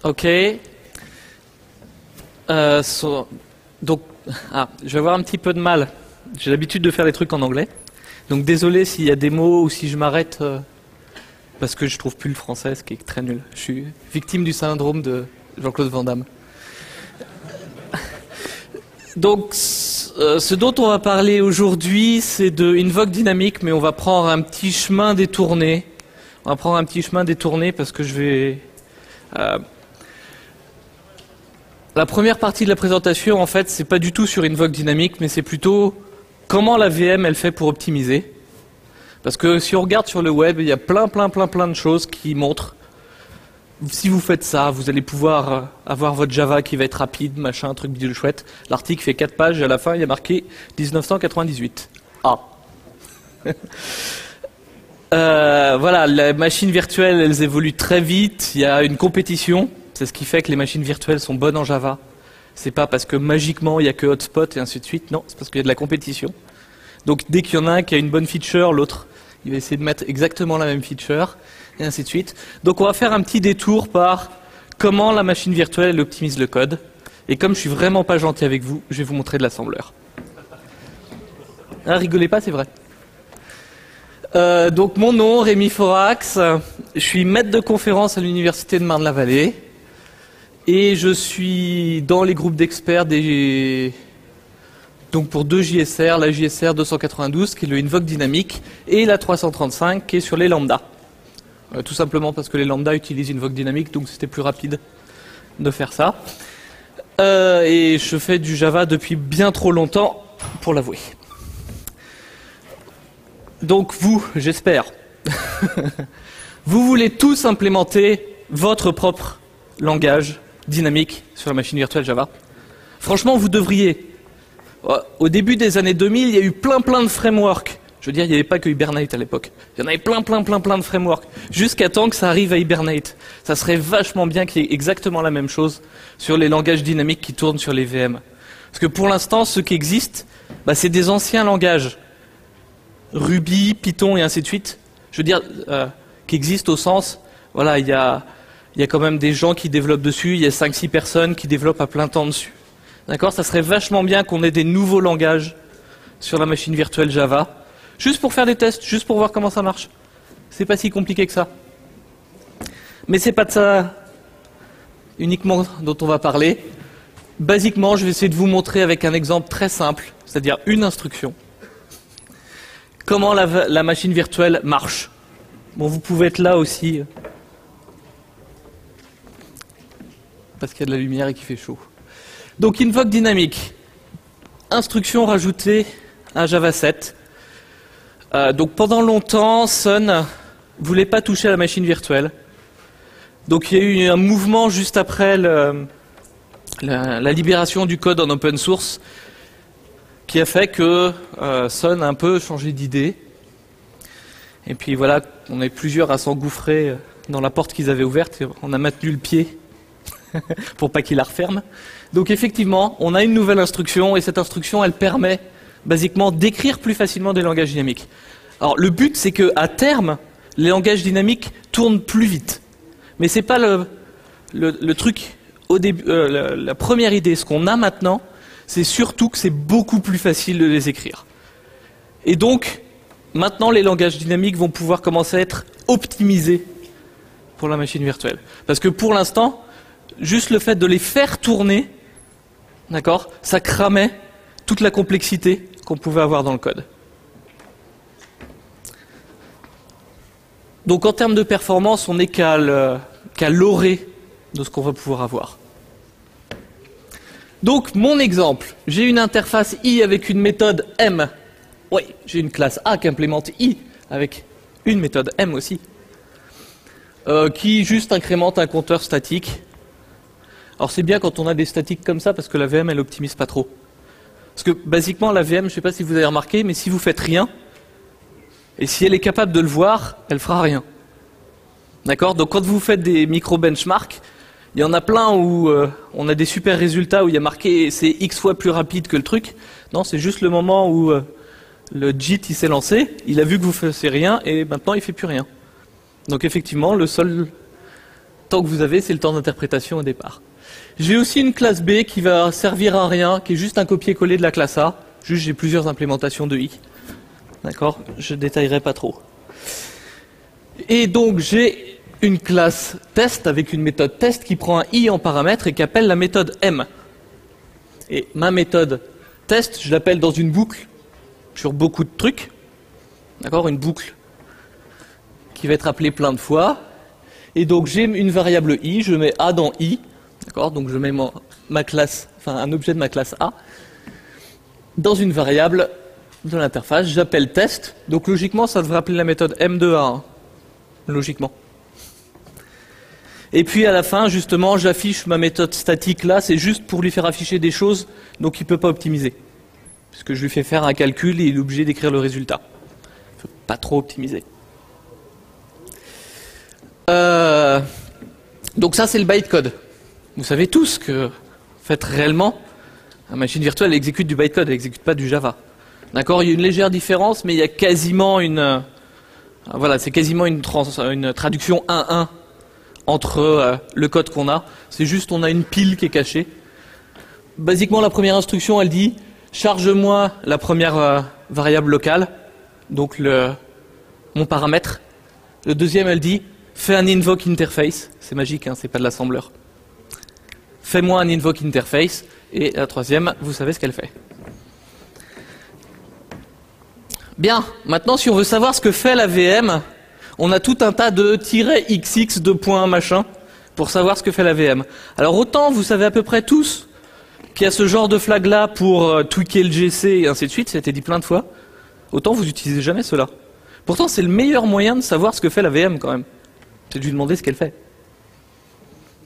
Ok. Donc, je vais avoir un petit peu de mal. J'ai l'habitude de faire les trucs en anglais. Donc désolé s'il y a des mots ou si je m'arrête parce que je trouve plus le français, ce qui est très nul. Je suis victime du syndrome de Jean-Claude Van Damme. Donc, ce dont on va parler aujourd'hui, c'est de Invoke Dynamic, mais on va prendre un petit chemin détourné. On va prendre un petit chemin détourné parce que je vais... La première partie de la présentation, en fait, c'est pas du tout sur Invoke Dynamic, mais c'est plutôt comment la VM, elle fait pour optimiser. Parce que si on regarde sur le web, il y a plein de choses qui montrent si vous faites ça, vous allez pouvoir avoir votre Java qui va être rapide, machin, truc bidule chouette. L'article fait 4 pages et à la fin, il y a marqué 1998. Ah. Voilà, les machines virtuelles, elles évoluent très vite. Il y a une compétition. C'est ce qui fait que les machines virtuelles sont bonnes en Java. C'est pas parce que magiquement, il n'y a que hotspot et ainsi de suite. Non, c'est parce qu'il y a de la compétition. Donc dès qu'il y en a un qui a une bonne feature, l'autre, il va essayer de mettre exactement la même feature, et ainsi de suite. Donc on va faire un petit détour par comment la machine virtuelle elle optimise le code. Et comme je suis vraiment pas gentil avec vous, je vais vous montrer de l'assembleur. Ah, rigolez pas, c'est vrai. Donc mon nom, Rémi Forax, je suis maître de conférence à l'université de Marne-la-Vallée. Et je suis dans les groupes d'experts donc pour deux JSR, la JSR 292 qui est le Invoke Dynamic et la 335 qui est sur les lambda. Tout simplement parce que les lambda utilisent Invoke Dynamic, donc c'était plus rapide de faire ça. Et je fais du Java depuis bien trop longtemps, pour l'avouer. Donc vous, j'espère, vous voulez tous implémenter votre propre langage dynamique sur la machine virtuelle Java. Franchement, vous devriez. Au début des années 2000, il y a eu plein de frameworks. Je veux dire, il n'y avait pas que Hibernate à l'époque. Il y en avait plein de frameworks. Jusqu'à temps que ça arrive à Hibernate. Ça serait vachement bien qu'il y ait exactement la même chose sur les langages dynamiques qui tournent sur les VM. Parce que pour l'instant, ceux qui existent, c'est des anciens langages. Ruby, Python et ainsi de suite. Je veux dire, qui existent au sens, voilà, il y a quand même des gens qui développent dessus, il y a 5-6 personnes qui développent à plein temps dessus. D'accord ? Ça serait vachement bien qu'on ait des nouveaux langages sur la machine virtuelle Java, juste pour faire des tests, juste pour voir comment ça marche. C'est pas si compliqué que ça. Mais c'est pas de ça uniquement dont on va parler. Basiquement, je vais essayer de vous montrer avec un exemple très simple, c'est-à-dire une instruction, comment la machine virtuelle marche. Bon, vous pouvez être là aussi, parce qu'il y a de la lumière et qu'il fait chaud. Donc Invoke Dynamic, instruction rajoutée à Java 7. Donc pendant longtemps, Sun voulait pas toucher à la machine virtuelle. Donc il y a eu un mouvement juste après la libération du code en open source qui a fait que Sun a un peu changé d'idée. Et puis voilà, on est plusieurs à s'engouffrer dans la porte qu'ils avaient ouverte et on a maintenu le pied pour pas qu'il la referme. Donc effectivement, on a une nouvelle instruction et cette instruction, elle permet basiquement d'écrire plus facilement des langages dynamiques. Alors le but, c'est que à terme, les langages dynamiques tournent plus vite. Mais c'est pas le truc au début. La première idée, ce qu'on a maintenant, c'est surtout que c'est beaucoup plus facile de les écrire. Et donc, maintenant, les langages dynamiques vont pouvoir commencer à être optimisés pour la machine virtuelle. Parce que pour l'instant, juste le fait de les faire tourner, d'accord, ça cramait toute la complexité qu'on pouvait avoir dans le code. Donc en termes de performance, on n'est qu'à l'orée de ce qu'on va pouvoir avoir. Donc mon exemple, j'ai une interface I avec une méthode M. Oui, j'ai une classe A qui implémente I avec une méthode M aussi, qui juste incrémente un compteur statique. Alors c'est bien quand on a des statiques comme ça parce que la VM elle optimise pas trop. Parce que basiquement la VM, je ne sais pas si vous avez remarqué, mais si vous faites rien, et si elle est capable de le voir, elle fera rien. D'accord ? Donc quand vous faites des micro-benchmarks, il y en a plein où on a des super résultats où il y a marqué c'est X fois plus rapide que le truc. Non, c'est juste le moment où le JIT il s'est lancé, il a vu que vous ne faisiez rien et maintenant il ne fait plus rien. Donc effectivement, le seul tant que vous avez, c'est le temps d'interprétation au départ. J'ai aussi une classe B qui va servir à rien, qui est juste un copier-coller de la classe A. Juste, j'ai plusieurs implémentations de I. D'accord? Je détaillerai pas trop. Et donc, j'ai une classe test avec une méthode test qui prend un I en paramètre et qui appelle la méthode M. Et ma méthode test, je l'appelle dans une boucle sur beaucoup de trucs. D'accord? Une boucle qui va être appelée plein de fois. Et donc, j'ai une variable I, je mets A dans I. D'accord? Donc, je mets ma classe, enfin, un objet de ma classe A dans une variable de l'interface. J'appelle test. Donc, logiquement, ça devrait appeler la méthode M de A. Hein. Logiquement. Et puis à la fin, justement, j'affiche ma méthode statique là, c'est juste pour lui faire afficher des choses, donc il ne peut pas optimiser. Parce que je lui fais faire un calcul et il est obligé d'écrire le résultat. Il ne faut pas trop optimiser. Donc ça, c'est le bytecode. Vous savez tous que, en fait, réellement, la machine virtuelle exécute du bytecode, elle n'exécute pas du Java. D'accord? Il y a une légère différence, mais il y a quasiment une... Voilà, c'est quasiment une traduction 1-1 entre le code qu'on a. C'est juste on a une pile qui est cachée. Basiquement, la première instruction, elle dit charge-moi la première variable locale, donc mon paramètre. Le deuxième, elle dit fais un invoke interface. C'est magique, hein, c'est pas de l'assembleur. Fais-moi un invoke interface. Et la troisième, vous savez ce qu'elle fait. Bien, maintenant si on veut savoir ce que fait la VM, on a tout un tas de -xx de points machin pour savoir ce que fait la VM. Alors autant vous savez à peu près tous qu'il y a ce genre de flag là pour tweaker le GC et ainsi de suite, ça a été dit plein de fois, autant vous n'utilisez jamais cela. Pourtant c'est le meilleur moyen de savoir ce que fait la VM quand même, c'est de lui demander ce qu'elle fait.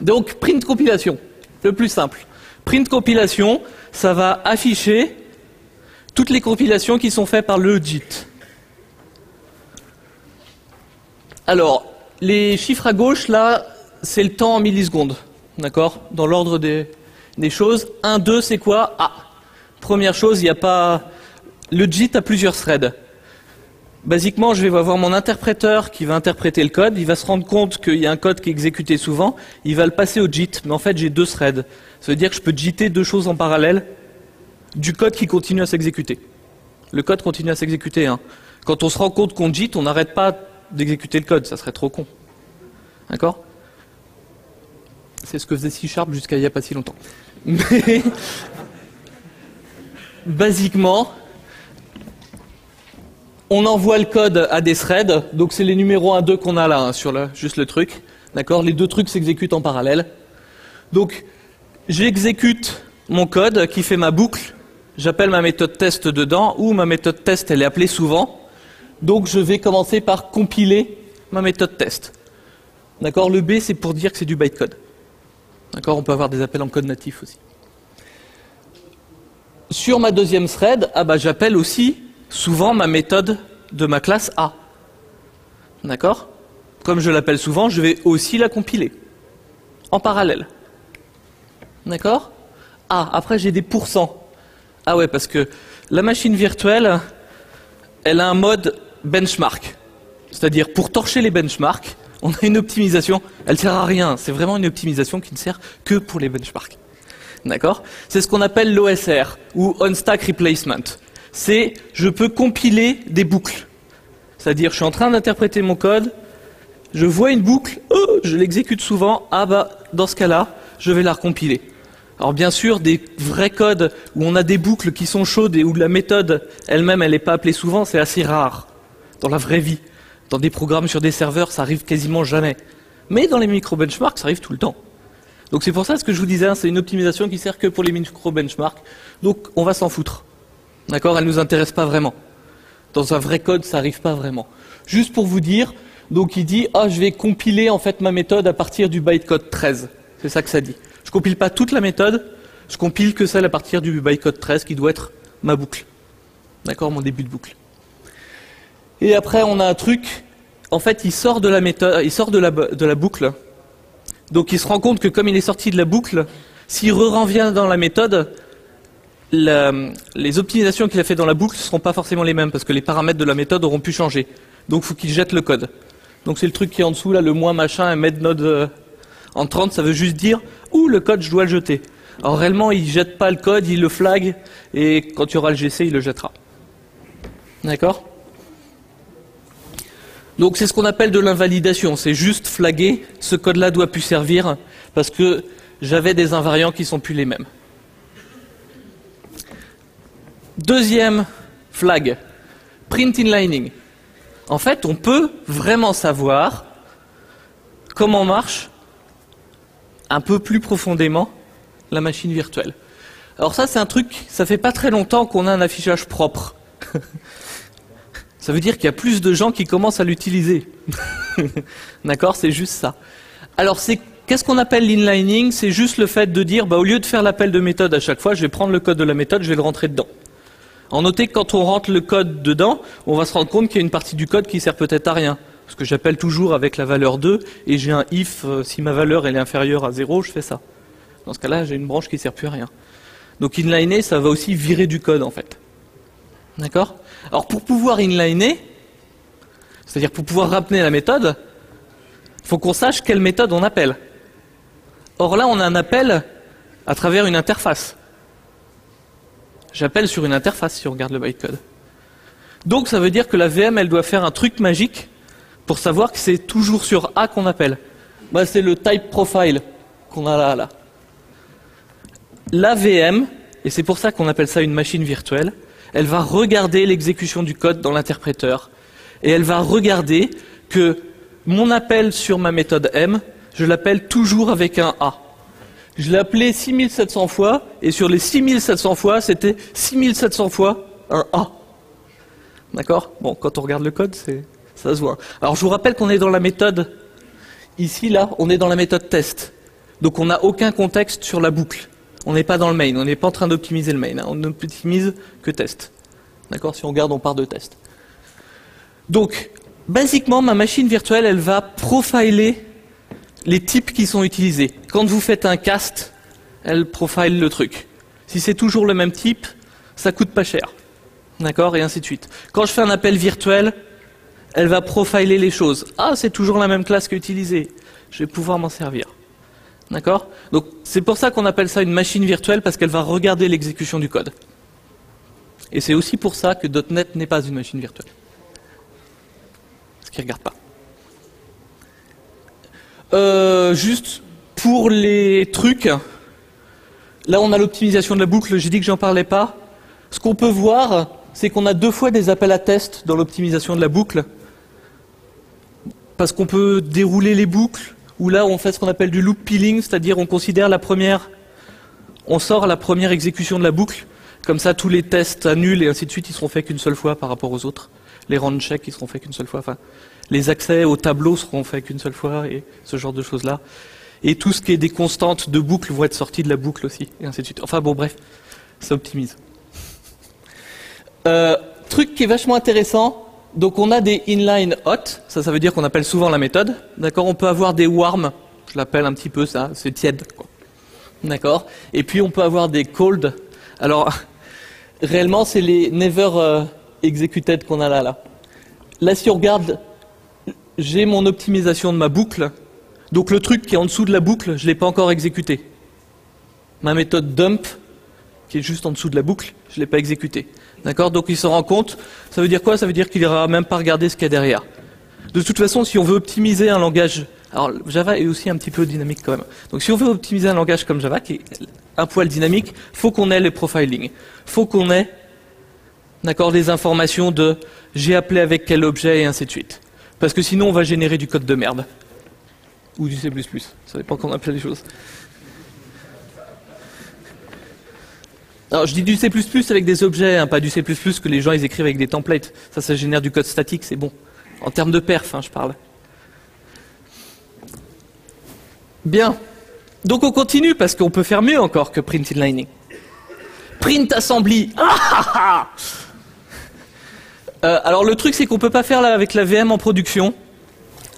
Donc print compilation, le plus simple. Print compilation, ça va afficher toutes les compilations qui sont faites par le JIT. Alors, les chiffres à gauche, là, c'est le temps en millisecondes. D'accord? Dans l'ordre des choses. 1, 2, c'est quoi? Ah, première chose, il n'y a pas... Le JIT a plusieurs threads. Basiquement, je vais avoir mon interpréteur qui va interpréter le code. Il va se rendre compte qu'il y a un code qui est exécuté souvent. Il va le passer au JIT. Mais en fait, j'ai deux threads. Ça veut dire que je peux JITer deux choses en parallèle du code qui continue à s'exécuter. Le code continue à s'exécuter. Hein. Quand on se rend compte qu'on JIT, on n'arrête pas d'exécuter le code, ça serait trop con. D'accord? C'est ce que faisait C# jusqu'à il n'y a pas si longtemps. Mais basiquement, on envoie le code à des threads, donc c'est les numéros 1, 2 qu'on a là, hein, sur juste le truc. D'accord? Les deux trucs s'exécutent en parallèle. Donc, j'exécute mon code qui fait ma boucle. J'appelle ma méthode test dedans, ou ma méthode test, elle est appelée souvent. Donc je vais commencer par compiler ma méthode test. D'accord? Le B, c'est pour dire que c'est du bytecode. D'accord? On peut avoir des appels en code natif aussi. Sur ma deuxième thread, j'appelle aussi souvent ma méthode de ma classe A. D'accord? Comme je l'appelle souvent, je vais aussi la compiler. En parallèle. D'accord? Ah, après j'ai des pourcents. Ah ouais, parce que la machine virtuelle, elle a un mode benchmark. C'est-à-dire, pour torcher les benchmarks, on a une optimisation. Elle ne sert à rien. C'est vraiment une optimisation qui ne sert que pour les benchmarks. D'accord? C'est ce qu'on appelle l'OSR, ou On-Stack Replacement. C'est, je peux compiler des boucles. C'est-à-dire, je suis en train d'interpréter mon code, je vois une boucle, je l'exécute souvent, dans ce cas-là, je vais la recompiler. Alors bien sûr, des vrais codes où on a des boucles qui sont chaudes et où la méthode elle-même, elle n'est pas appelée souvent, c'est assez rare. Dans la vraie vie. Dans des programmes sur des serveurs, ça arrive quasiment jamais. Mais dans les micro-benchmarks, ça arrive tout le temps. Donc c'est pour ça ce que je vous disais, hein, c'est une optimisation qui sert que pour les micro-benchmarks. Donc on va s'en foutre. D'accord? Elle ne nous intéresse pas vraiment. Dans un vrai code, ça n'arrive pas vraiment. Juste pour vous dire, donc il dit, je vais compiler en fait ma méthode à partir du bytecode 13. C'est ça que ça dit. Je compile pas toute la méthode, je compile que celle à partir du bytecode 13 qui doit être ma boucle. D'accord, mon début de boucle. Et après on a un truc, en fait il sort de la méthode, il sort de la boucle. Donc il se rend compte que comme il est sorti de la boucle, s'il revient dans la méthode, les optimisations qu'il a fait dans la boucle ne seront pas forcément les mêmes parce que les paramètres de la méthode auront pu changer. Donc il faut qu'il jette le code. Donc c'est le truc qui est en dessous là, le moins machin, metnode Entrant, ça veut juste dire où le code je dois le jeter. Alors réellement, il jette pas le code, il le flag, et quand il y aura le GC, il le jettera. D'accord? Donc c'est ce qu'on appelle de l'invalidation, c'est juste flaguer, ce code-là doit plus servir, parce que j'avais des invariants qui sont plus les mêmes. Deuxième flag, print inlining. En fait, on peut vraiment savoir comment marche un peu plus profondément la machine virtuelle. Alors ça, c'est un truc, ça fait pas très longtemps qu'on a un affichage propre. Ça veut dire qu'il y a plus de gens qui commencent à l'utiliser. D'accord, c'est juste ça. Alors qu'est-ce qu'on appelle l'inlining? C'est juste le fait de dire, au lieu de faire l'appel de méthode à chaque fois, je vais prendre le code de la méthode, je vais le rentrer dedans. En noter que quand on rentre le code dedans, on va se rendre compte qu'il y a une partie du code qui sert peut-être à rien. Parce que j'appelle toujours avec la valeur 2, et j'ai un if, si ma valeur elle est inférieure à 0, je fais ça. Dans ce cas-là, j'ai une branche qui sert plus à rien. Donc inliner, ça va aussi virer du code en fait. D'accord? Alors pour pouvoir inliner, c'est-à-dire pour pouvoir ramener la méthode, il faut qu'on sache quelle méthode on appelle. Or là, on a un appel à travers une interface. J'appelle sur une interface si on regarde le bytecode. Donc ça veut dire que la VM, elle doit faire un truc magique pour savoir que c'est toujours sur A qu'on appelle. C'est le type profile qu'on a là. La VM, et c'est pour ça qu'on appelle ça une machine virtuelle, elle va regarder l'exécution du code dans l'interpréteur. Et elle va regarder que mon appel sur ma méthode M, je l'appelle toujours avec un A. Je l'ai appelé 6700 fois, et sur les 6700 fois, c'était 6700 fois un A. D'accord? Bon, quand on regarde le code, ça se voit. Alors je vous rappelle qu'on est dans la méthode, ici, là, on est dans la méthode test. Donc on n'a aucun contexte sur la boucle. On n'est pas dans le main, on n'est pas en train d'optimiser le main, on n'optimise que test. D'accord? Si on regarde, on part de test. Donc, basiquement, ma machine virtuelle, elle va profiler les types qui sont utilisés. Quand vous faites un cast, elle profile le truc. Si c'est toujours le même type, ça coûte pas cher. D'accord? Et ainsi de suite. Quand je fais un appel virtuel, elle va profiler les choses. Ah, c'est toujours la même classe qu'utilisée. Je vais pouvoir m'en servir. D'accord? Donc c'est pour ça qu'on appelle ça une machine virtuelle, parce qu'elle va regarder l'exécution du code. Et c'est aussi pour ça que .NET n'est pas une machine virtuelle. Parce qu'il ne regarde pas. Juste pour les trucs, là on a l'optimisation de la boucle, j'ai dit que j'en parlais pas. Ce qu'on peut voir, c'est qu'on a deux fois des appels à test dans l'optimisation de la boucle. Parce qu'on peut dérouler les boucles, où là on fait ce qu'on appelle du loop peeling, c'est-à-dire on considère on sort la première exécution de la boucle, comme ça tous les tests annulent et ainsi de suite, ils seront faits qu'une seule fois par rapport aux autres. Les run checks, ils seront faits qu'une seule fois, enfin, les accès au tableau seront faits qu'une seule fois, et ce genre de choses-là. Et tout ce qui est des constantes de boucle vont être sorties de la boucle aussi, et ainsi de suite. Enfin bon, bref, ça optimise. Truc qui est vachement intéressant, donc on a des inline hot, ça veut dire qu'on appelle souvent la méthode. D'accord, on peut avoir des warm, je l'appelle un petit peu ça, c'est tiède, quoi. D'accord. Et puis on peut avoir des cold. Alors réellement c'est les never executed qu'on a là. Là si on regarde, j'ai mon optimisation de ma boucle. Donc le truc qui est en dessous de la boucle, je ne l'ai pas encore exécuté. Ma méthode dump, qui est juste en dessous de la boucle, je ne l'ai pas exécutée. D'accord? Donc il se rend compte, ça veut dire quoi? Ça veut dire qu'il n'ira même pas regarder ce qu'il y a derrière. De toute façon, si on veut optimiser un langage, alors Java est aussi un petit peu dynamique quand même. Donc si on veut optimiser un langage comme Java, qui est un poil dynamique, faut qu'on ait le profiling. Faut qu'on ait, d'accord, des informations de j'ai appelé avec quel objet et ainsi de suite. Parce que sinon on va générer du code de merde. Ou du C++. Ça dépend comment on appelle les choses. Alors je dis du C++ avec des objets, hein, pas du C++ que les gens ils écrivent avec des templates. Ça génère du code statique, c'est bon. En termes de perf, je parle. Bien. Donc on continue parce qu'on peut faire mieux encore que print inlining. Print assembly. Alors le truc c'est qu'on peut pas faire là avec la VM en production,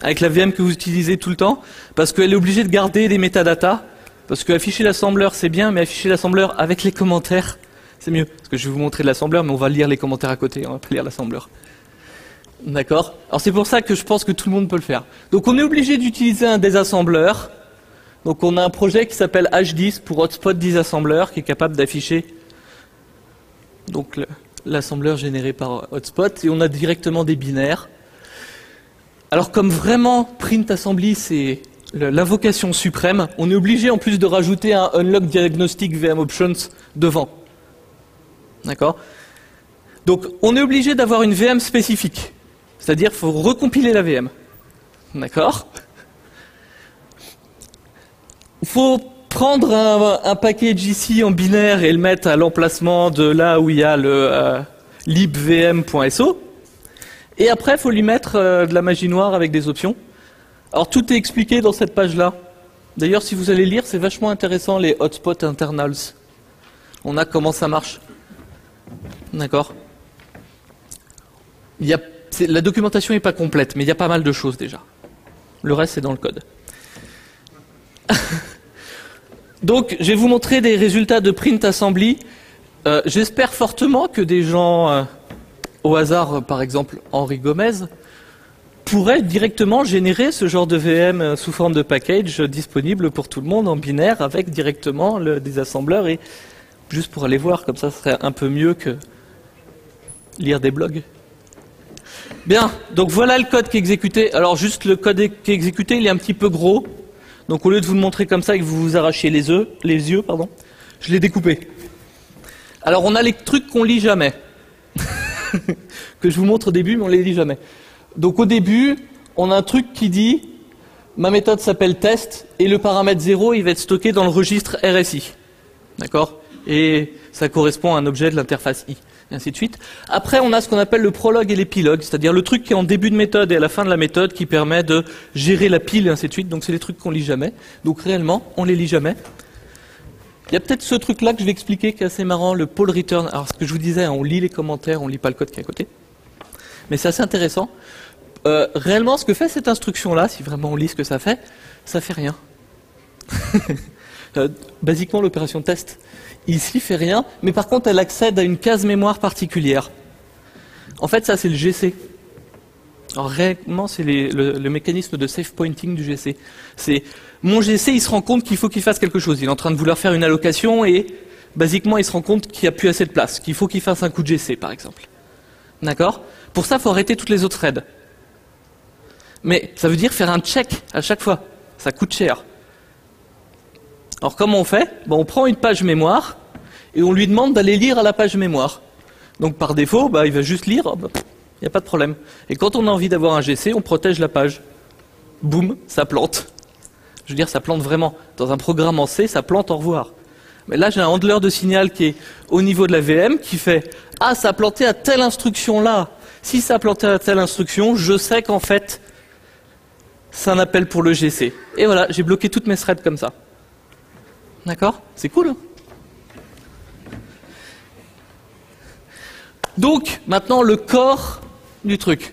avec la VM que vous utilisez tout le temps, parce qu'elle est obligée de garder des métadatas. Parce que afficher l'assembleur c'est bien, mais afficher l'assembleur avec les commentaires, c'est mieux. Parce que je vais vous montrer l'assembleur, mais on va lire les commentaires à côté, on va pas lire l'assembleur. D'accord? Alors c'est pour ça que je pense que tout le monde peut le faire. Donc on est obligé d'utiliser un désassembleur Donc on a un projet qui s'appelle H10 pour Hotspot Disassembler qui est capable d'afficher donc l'assembleur généré par Hotspot et on a directement des binaires. Alors comme vraiment print assembly c'est l'invocation suprême, on est obligé en plus de rajouter un unlock diagnostic VM options devant. D'accord? Donc on est obligé d'avoir une VM spécifique. C'est-à-dire qu'il faut recompiler la VM. D'accord? Il faut prendre un package ici en binaire et le mettre à l'emplacement de là où il y a le libvm.so. Et après, il faut lui mettre de la magie noire avec des options. Alors tout est expliqué dans cette page-là. D'ailleurs, si vous allez lire, c'est vachement intéressant les hotspot internals. On a comment ça marche. D'accord? La documentation n'est pas complète, mais il y a pas mal de choses déjà. Le reste, c'est dans le code. Donc, je vais vous montrer des résultats de print assembly. J'espère fortement que des gens, au hasard, par exemple Henri Gomez, pourraient directement générer ce genre de VM sous forme de package disponible pour tout le monde en binaire avec directement des assembleurs et juste pour aller voir, comme ça, ce serait un peu mieux que lire des blogs. Bien, donc voilà le code qui est exécuté. Alors juste le code qui est exécuté, il est un petit peu gros. Donc au lieu de vous le montrer comme ça et que vous vous arrachiez les yeux, je l'ai découpé. Alors on a les trucs qu'on lit jamais. Que je vous montre au début, mais on les lit jamais. Donc au début, on a un truc qui dit ma méthode s'appelle test et le paramètre 0 il va être stocké dans le registre RSI. D'accord? Et ça correspond à un objet de l'interface I. Et ainsi de suite. Après, on a ce qu'on appelle le prologue et l'épilogue, c'est-à-dire le truc qui est en début de méthode et à la fin de la méthode qui permet de gérer la pile et ainsi de suite. Donc c'est les trucs qu'on lit jamais. Donc réellement, on les lit jamais. Il y a peut-être ce truc-là que je vais expliquer qui est assez marrant, le poll return. Alors ce que je vous disais, on lit les commentaires, on lit pas le code qui est à côté. Mais c'est assez intéressant. Réellement, ce que fait cette instruction-là, si vraiment on lit ce que ça fait rien. Basiquement, l'opération test ici fait rien, mais par contre, elle accède à une case mémoire particulière. En fait, ça, c'est le GC. Alors, réellement, c'est le mécanisme de safe pointing du GC. C'est mon GC, il se rend compte qu'il faut qu'il fasse quelque chose. Il est en train de vouloir faire une allocation et, basiquement, il se rend compte qu'il n'y a plus assez de place, qu'il faut qu'il fasse un coup de GC, par exemple. D'accord? Pour ça, il faut arrêter toutes les autres threads. Mais ça veut dire faire un check à chaque fois. Ça coûte cher. Alors comment on fait? On prend une page mémoire et on lui demande d'aller lire à la page mémoire. Donc par défaut, il va juste lire, il n'y a pas de problème. Et quand on a envie d'avoir un GC, on protège la page. Boum, ça plante. Je veux dire, ça plante vraiment. Dans un programme en C, ça plante au revoir. Mais là, j'ai un handler de signal qui est au niveau de la VM qui fait « Ah, ça a planté à telle instruction là. Si ça a planté à telle instruction, je sais qu'en fait, c'est un appel pour le GC. » Et voilà, j'ai bloqué toutes mes threads comme ça. D'accord? C'est cool. Hein? Donc, maintenant, le corps du truc.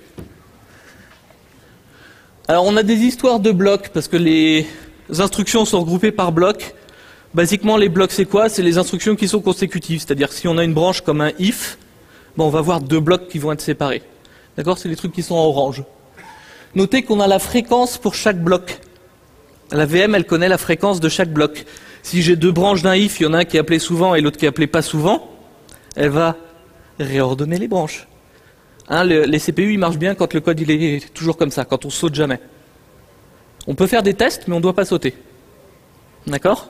Alors, on a des histoires de blocs, parce que les instructions sont regroupées par blocs. Basiquement, les blocs, c'est quoi? C'est les instructions qui sont consécutives. C'est-à-dire, si on a une branche comme un if, on va avoir deux blocs qui vont être séparés. D'accord? C'est les trucs qui sont en orange. Notez qu'on a la fréquence pour chaque bloc. La VM, elle connaît la fréquence de chaque bloc. Si j'ai deux branches d'un if, il y en a un qui est appelé souvent et l'autre qui est appelé pas souvent, elle va réordonner les branches. Hein, les CPU, ils marchent bien quand le code il est toujours comme ça, quand on saute jamais. On peut faire des tests, mais on ne doit pas sauter. D'accord?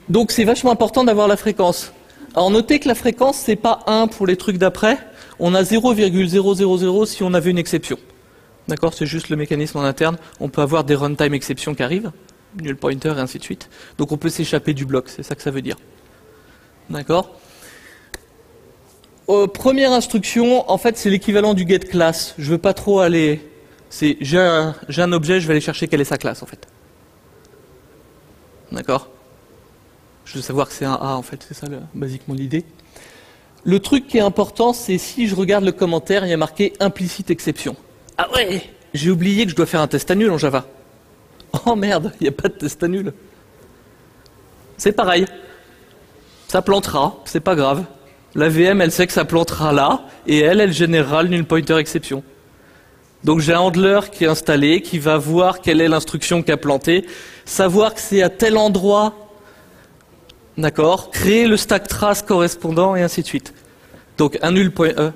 Donc c'est vachement important d'avoir la fréquence. Alors notez que la fréquence, c'est pas 1 pour les trucs d'après, on a 0,000 si on avait une exception. D'accord? C'est juste le mécanisme en interne. On peut avoir des runtime exceptions qui arrivent, null pointer et ainsi de suite. Donc on peut s'échapper du bloc, c'est ça que ça veut dire. D'accord? Première instruction, en fait c'est l'équivalent du get class. Je veux pas trop aller... J'ai un objet, je vais aller chercher quelle est sa classe en fait. D'accord? Je veux savoir que c'est un A en fait, c'est ça basiquement l'idée. Le truc qui est important, c'est si je regarde le commentaire, il y a marqué implicite exception. Ah ouais, j'ai oublié que je dois faire un test à nul en Java. Oh merde, il n'y a pas de test à nul. C'est pareil. Ça plantera, c'est pas grave. La VM, elle sait que ça plantera là, et elle générera le null pointer exception. Donc j'ai un handler qui est installé, qui va voir quelle est l'instruction qu'a plantée, savoir que c'est à tel endroit, d'accord, créer le stack trace correspondant et ainsi de suite. Donc annul.e,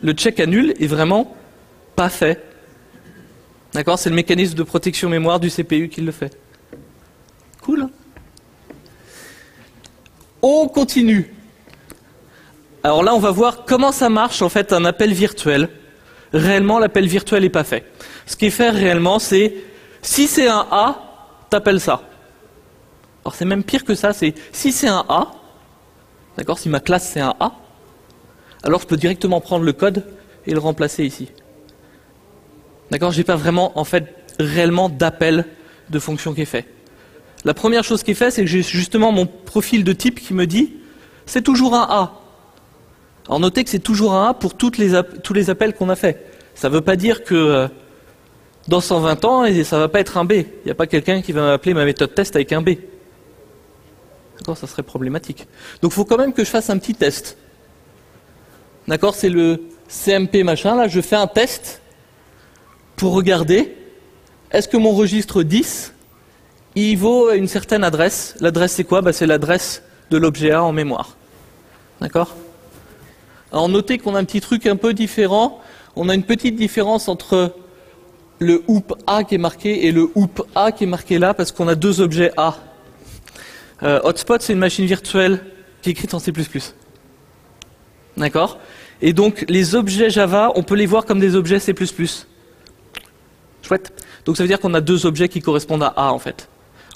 le check annul est vraiment pas fait. D'accord, c'est le mécanisme de protection mémoire du CPU qui le fait. Cool. On continue. Alors là, on va voir comment ça marche en fait un appel virtuel. Réellement, l'appel virtuel n'est pas fait. Ce qui est fait réellement, c'est si c'est un A, t'appelles ça. Alors c'est même pire que ça, c'est si c'est un A, d'accord, si ma classe c'est un A, alors je peux directement prendre le code et le remplacer ici. D'accord, j'ai pas vraiment en fait réellement d'appel de fonction qui est fait. La première chose qui est fait, c'est que j'ai justement mon profil de type qui me dit c'est toujours un A. Alors notez que c'est toujours un A pour tous les appels qu'on a fait. Ça ne veut pas dire que dans 120 ans, ça ne va pas être un B. Il n'y a pas quelqu'un qui va m'appeler ma méthode test avec un B. D'accord, ça serait problématique. Donc il faut quand même que je fasse un petit test. D'accord, c'est le CMP machin, là, je fais un test pour regarder est-ce que mon registre 10, il vaut une certaine adresse. L'adresse c'est quoi? C'est l'adresse de l'objet A en mémoire. D'accord? Alors notez qu'on a un petit truc un peu différent. On a une petite différence entre le hoop A qui est marqué et le hoop A qui est marqué là parce qu'on a deux objets A. Hotspot, c'est une machine virtuelle qui est écrite en C++. D'accord? Et donc les objets Java, on peut les voir comme des objets C++. Chouette. Donc ça veut dire qu'on a deux objets qui correspondent à A en fait.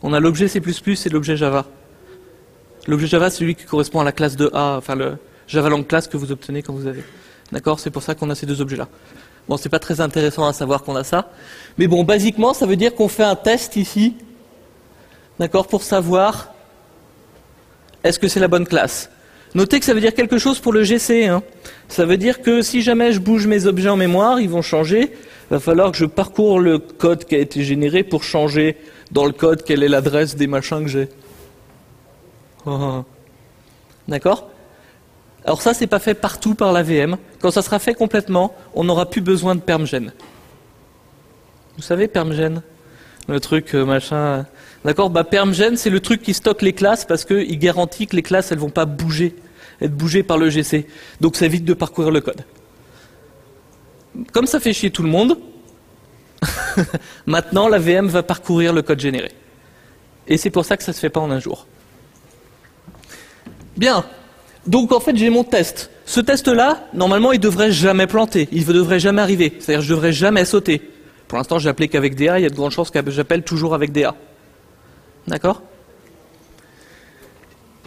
On a l'objet C++ et l'objet Java. L'objet Java, c'est celui qui correspond à la classe de A, enfin le Javalang class que vous obtenez quand vous avez. D'accord? C'est pour ça qu'on a ces deux objets-là. Bon, c'est pas très intéressant à savoir qu'on a ça. Mais bon, basiquement, ça veut dire qu'on fait un test ici. D'accord? Pour savoir est-ce que c'est la bonne classe. Notez que ça veut dire quelque chose pour le GC. Hein. Ça veut dire que si jamais je bouge mes objets en mémoire, ils vont changer. Il va falloir que je parcours le code qui a été généré pour changer dans le code quelle est l'adresse des machins que j'ai. D'accord? Alors ça, c'est pas fait partout par la VM. Quand ça sera fait complètement, on n'aura plus besoin de permgen. Vous savez, permgen? Le truc machin... D'accord? Permgen, c'est le truc qui stocke les classes parce qu'il garantit que les classes, elles vont pas bouger, être bougées par le GC. Donc ça évite de parcourir le code. Comme ça fait chier tout le monde, maintenant la VM va parcourir le code généré. Et c'est pour ça que ça se fait pas en un jour. Bien. Donc en fait j'ai mon test. Ce test-là, normalement il devrait jamais planter, il ne devrait jamais arriver. C'est-à-dire je devrais jamais sauter. Pour l'instant j'ai appelé qu'avec DA, il y a de grandes chances que j'appelle toujours avec DA. D'accord?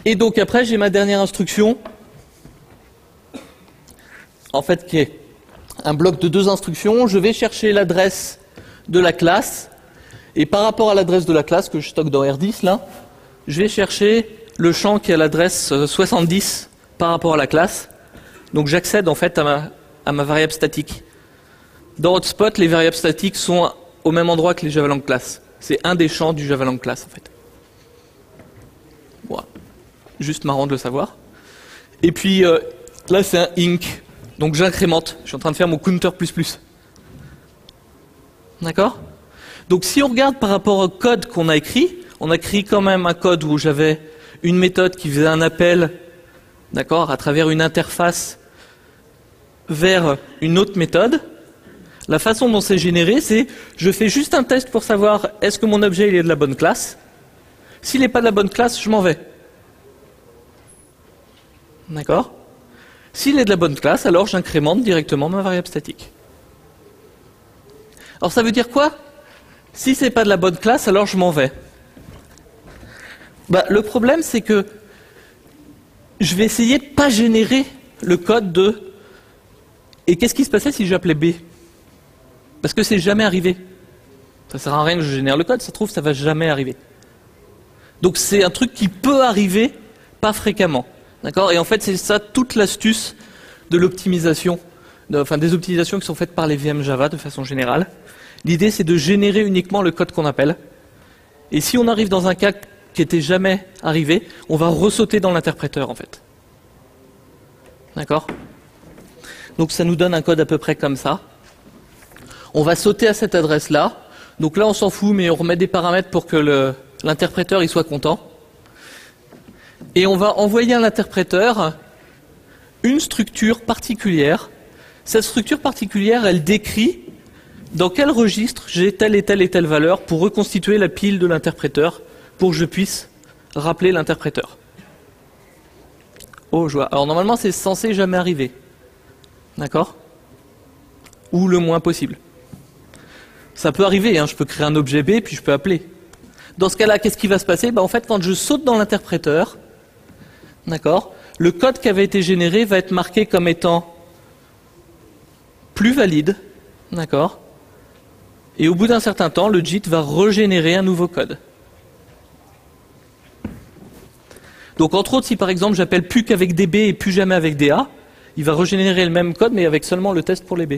Et donc après j'ai ma dernière instruction, en fait qui est un bloc de deux instructions. Je vais chercher l'adresse de la classe, et par rapport à l'adresse de la classe que je stocke dans R10 là, je vais chercher le champ qui a l'adresse 70 par rapport à la classe. Donc j'accède en fait à ma variable statique. Dans Hotspot, les variables statiques sont au même endroit que les Javalang class. C'est un des champs du Javalang class en fait. Voilà. Juste marrant de le savoir. Et puis là c'est un inc. Donc j'incrémente. Je suis en train de faire mon counter ++. D'accord? Donc si on regarde par rapport au code qu'on a écrit, on a écrit quand même un code où j'avais une méthode qui faisait un appel, d'accord, à travers une interface vers une autre méthode. La façon dont c'est généré, c'est je fais juste un test pour savoir est-ce que mon objet il est de la bonne classe. S'il n'est pas de la bonne classe, je m'en vais. D'accord? S'il est de la bonne classe, alors j'incrémente directement ma variable statique. Alors ça veut dire quoi? Si c'est pas de la bonne classe, alors je m'en vais. Le problème, c'est que je vais essayer de ne pas générer le code de... Et qu'est-ce qui se passait si j'appelais B? Parce que c'est jamais arrivé. Ça sert à rien que je génère le code, ça se trouve, ça va jamais arriver. Donc c'est un truc qui peut arriver, pas fréquemment. D'accord? Et en fait, c'est ça toute l'astuce de l'optimisation, enfin des optimisations qui sont faites par les VM Java de façon générale. L'idée, c'est de générer uniquement le code qu'on appelle. Et si on arrive dans un cas qui n'était jamais arrivé, on va ressauter dans l'interpréteur en fait. D'accord? Donc ça nous donne un code à peu près comme ça. On va sauter à cette adresse-là. Donc là, on s'en fout, mais on remet des paramètres pour que l'interpréteur il soit content. Et on va envoyer à l'interpréteur une structure particulière. Cette structure particulière, elle décrit dans quel registre j'ai telle et telle et telle valeur pour reconstituer la pile de l'interpréteur, pour que je puisse rappeler l'interpréteur. Oh, joie. Alors normalement, c'est censé jamais arriver. D'accord? Ou le moins possible. Ça peut arriver, hein, je peux créer un objet B, puis je peux appeler. Dans ce cas-là, qu'est-ce qui va se passer? En fait, quand je saute dans l'interpréteur, d'accord, le code qui avait été généré va être marqué comme étant plus valide, d'accord, et au bout d'un certain temps, le JIT va régénérer un nouveau code. Donc entre autres, si par exemple j'appelle plus qu'avec des B et plus jamais avec des A, il va régénérer le même code mais avec seulement le test pour les B.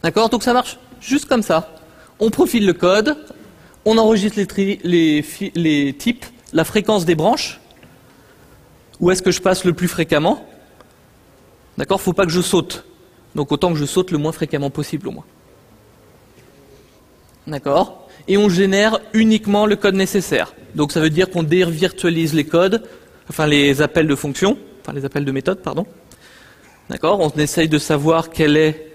D'accord? Donc ça marche juste comme ça. On profile le code, on enregistre les types, la fréquence des branches, où est-ce que je passe le plus fréquemment. D'accord? Faut pas que je saute. Donc autant que je saute le moins fréquemment possible au moins. D'accord? Et on génère uniquement le code nécessaire. Donc ça veut dire qu'on dévirtualise les codes, enfin les appels de fonctions, enfin les appels de méthode, pardon. D'accord? On essaye de savoir quelle est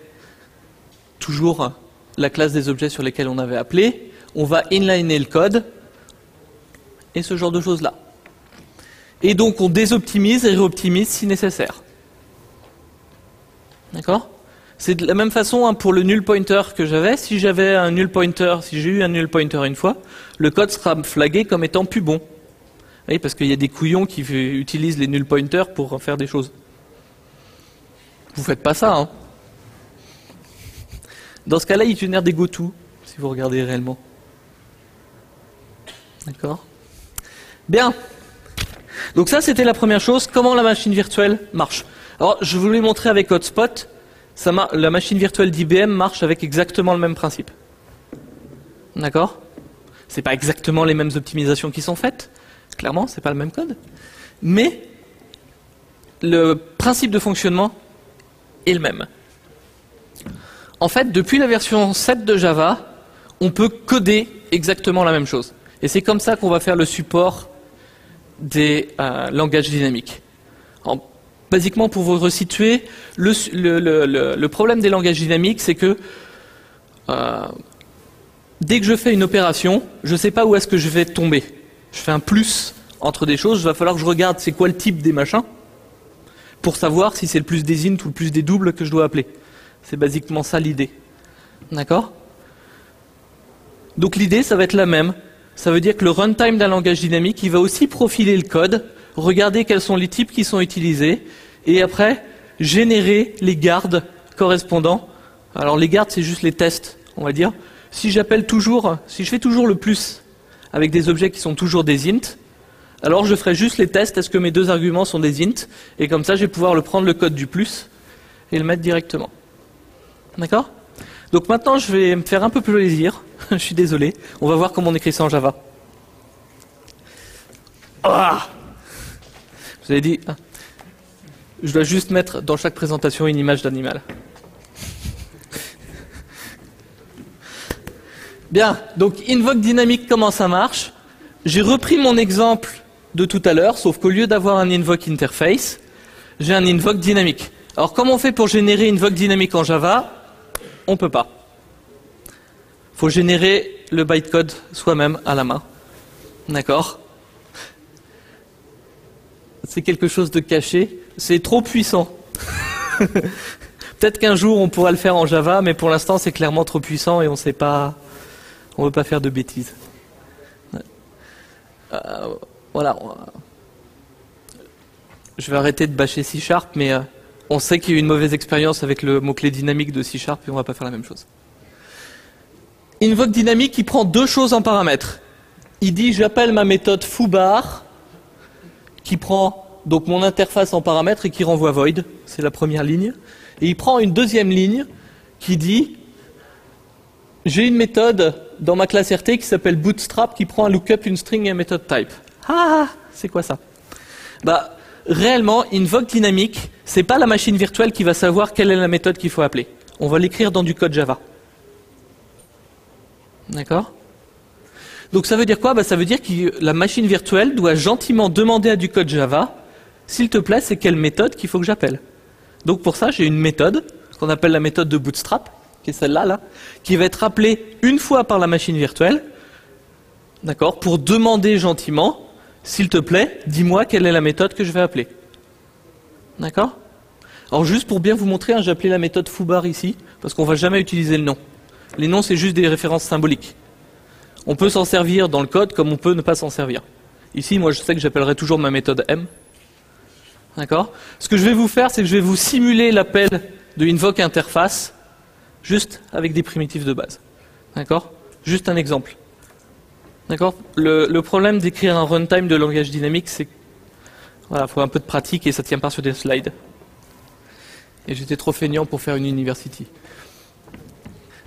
toujours la classe des objets sur lesquels on avait appelé. On va inliner le code et ce genre de choses-là. Et donc on désoptimise et réoptimise si nécessaire. D'accord? C'est de la même façon hein, pour le null pointer que j'avais. Si j'avais un null pointer, si j'ai eu un null pointer une fois, le code sera flagué comme étant plus bon. Oui, parce qu'il y a des couillons qui utilisent les null pointers pour faire des choses. Vous faites pas ça, hein. Dans ce cas-là, ils génèrent des goto, si vous regardez réellement. D'accord? Bien. Donc ça, c'était la première chose. Comment la machine virtuelle marche? Alors, je voulais montrer avec Hotspot. La machine virtuelle d'IBM marche avec exactement le même principe. D'accord? C'est pas exactement les mêmes optimisations qui sont faites. Clairement, c'est pas le même code. Mais le principe de fonctionnement est le même. En fait, depuis la version 7 de Java, on peut coder exactement la même chose. Et c'est comme ça qu'on va faire le support des langages dynamiques. Basiquement, pour vous resituer, le problème des langages dynamiques, c'est que dès que je fais une opération, je ne sais pas où est-ce que je vais tomber. Je fais un plus entre des choses, il va falloir que je regarde c'est quoi le type des machins, pour savoir si c'est le plus des int ou le plus des doubles que je dois appeler. C'est basiquement ça l'idée. D'accord? Donc l'idée, ça va être la même. Ça veut dire que le runtime d'un langage dynamique, il va aussi profiler le code, regarder quels sont les types qui sont utilisés, et après, générer les gardes correspondants. Alors les gardes, c'est juste les tests, on va dire. Si je fais toujours le plus avec des objets qui sont toujours des int, alors je ferai juste les tests, est-ce que mes deux arguments sont des int, et comme ça, je vais pouvoir prendre le code du plus et le mettre directement. D'accord? Donc maintenant, je vais me faire un peu plaisir. Je suis désolé. On va voir comment on écrit ça en Java. Ah, vous avez dit, je dois juste mettre dans chaque présentation une image d'animal. Bien, donc invoke dynamique, comment ça marche? J'ai repris mon exemple de tout à l'heure, sauf qu'au lieu d'avoir un invoke interface, j'ai un invoke dynamique. Alors comment on fait pour générer une invoke dynamique en Java? On ne peut pas. Il faut générer le bytecode soi-même à la main. D'accord? C'est quelque chose de caché. C'est trop puissant. Peut-être qu'un jour on pourra le faire en Java, mais pour l'instant c'est clairement trop puissant et on sait pas. On ne veut pas faire de bêtises. Voilà. Je vais arrêter de bâcher C#, mais on sait qu'il y a eu une mauvaise expérience avec le mot-clé dynamique de C# et on ne va pas faire la même chose. Invoke dynamique, il prend deux choses en paramètre. Il dit j'appelle ma méthode foobar, qui prend donc mon interface en paramètre et qui renvoie void. C'est la première ligne. Et il prend une deuxième ligne qui dit j'ai une méthode dans ma classe RT qui s'appelle bootstrap qui prend un lookup, une string et un méthode type. Ah, c'est quoi ça? réellement, invoke dynamique, c'est pas la machine virtuelle qui va savoir quelle est la méthode qu'il faut appeler. On va l'écrire dans du code Java. D'accord? Donc ça veut dire quoi? Ça veut dire que la machine virtuelle doit gentiment demander à du code Java, s'il te plaît, c'est quelle méthode qu'il faut que j'appelle. Donc pour ça, j'ai une méthode, qu'on appelle la méthode de Bootstrap, qui est celle-là, là, qui va être appelée une fois par la machine virtuelle, d'accord, pour demander gentiment, s'il te plaît, dis-moi quelle est la méthode que je vais appeler. D'accord? Alors juste pour bien vous montrer, j'ai appelé la méthode foobar ici, parce qu'on ne va jamais utiliser le nom. Les noms, c'est juste des références symboliques. On peut s'en servir dans le code comme on peut ne pas s'en servir. Ici, moi, je sais que j'appellerai toujours ma méthode M. D'accord? Ce que je vais vous faire, c'est que je vais vous simuler l'appel de invoke interface, juste avec des primitives de base. D'accord? Juste un exemple. D'accord? Le problème d'écrire un runtime de langage dynamique, c'est qu'il voilà, faut un peu de pratique et ça ne tient pas sur des slides. Et j'étais trop feignant pour faire une university.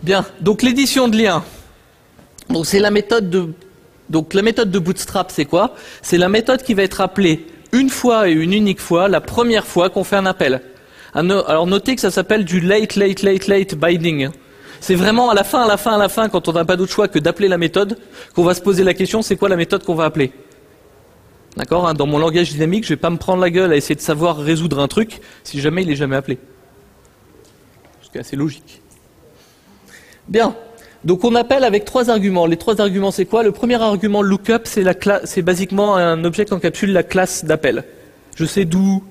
Bien, donc l'édition de liens. Donc c'est la méthode de Bootstrap, c'est quoi? C'est la méthode qui va être appelée une fois et une unique fois, la première fois qu'on fait un appel. Alors notez que ça s'appelle du late binding. C'est vraiment à la fin, quand on n'a pas d'autre choix que d'appeler la méthode, qu'on va se poser la question, c'est quoi la méthode qu'on va appeler? D'accord, hein, dans mon langage dynamique, je ne vais pas me prendre la gueule à essayer de savoir résoudre un truc si jamais il n'est jamais appelé. C'est assez logique. Bien. Donc on appelle avec trois arguments. Les trois arguments, c'est quoi? Le premier argument, lookup, c'est basiquement un objet qui encapsule la classe d'appel. Je sais d'où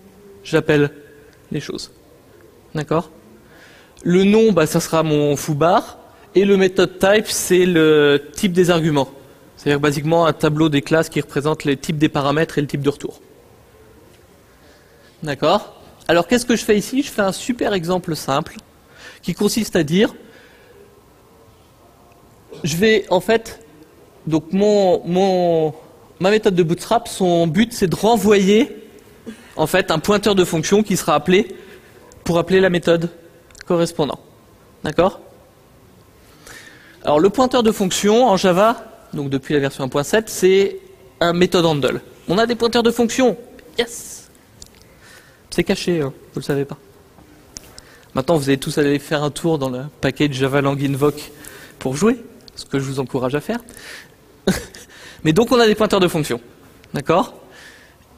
j'appelle les choses. D'accord? Le nom, ça sera mon foobar. Et le method type, c'est le type des arguments. C'est-à-dire basiquement un tableau des classes qui représente les types des paramètres et le type de retour. D'accord? Alors qu'est-ce que je fais ici? Je fais un super exemple simple qui consiste à dire je vais en fait, donc ma méthode de Bootstrap, son but c'est de renvoyer en fait un pointeur de fonction qui sera appelé pour appeler la méthode correspondant. D'accord? Alors le pointeur de fonction en Java, donc depuis la version 1.7, c'est un méthode handle. On a des pointeurs de fonction. Yes! C'est caché, hein, vous le savez pas. Maintenant vous allez tous aller faire un tour dans le package Java Lang Invoke pour jouer. Ce que je vous encourage à faire. Mais donc on a des pointeurs de fonction. D'accord?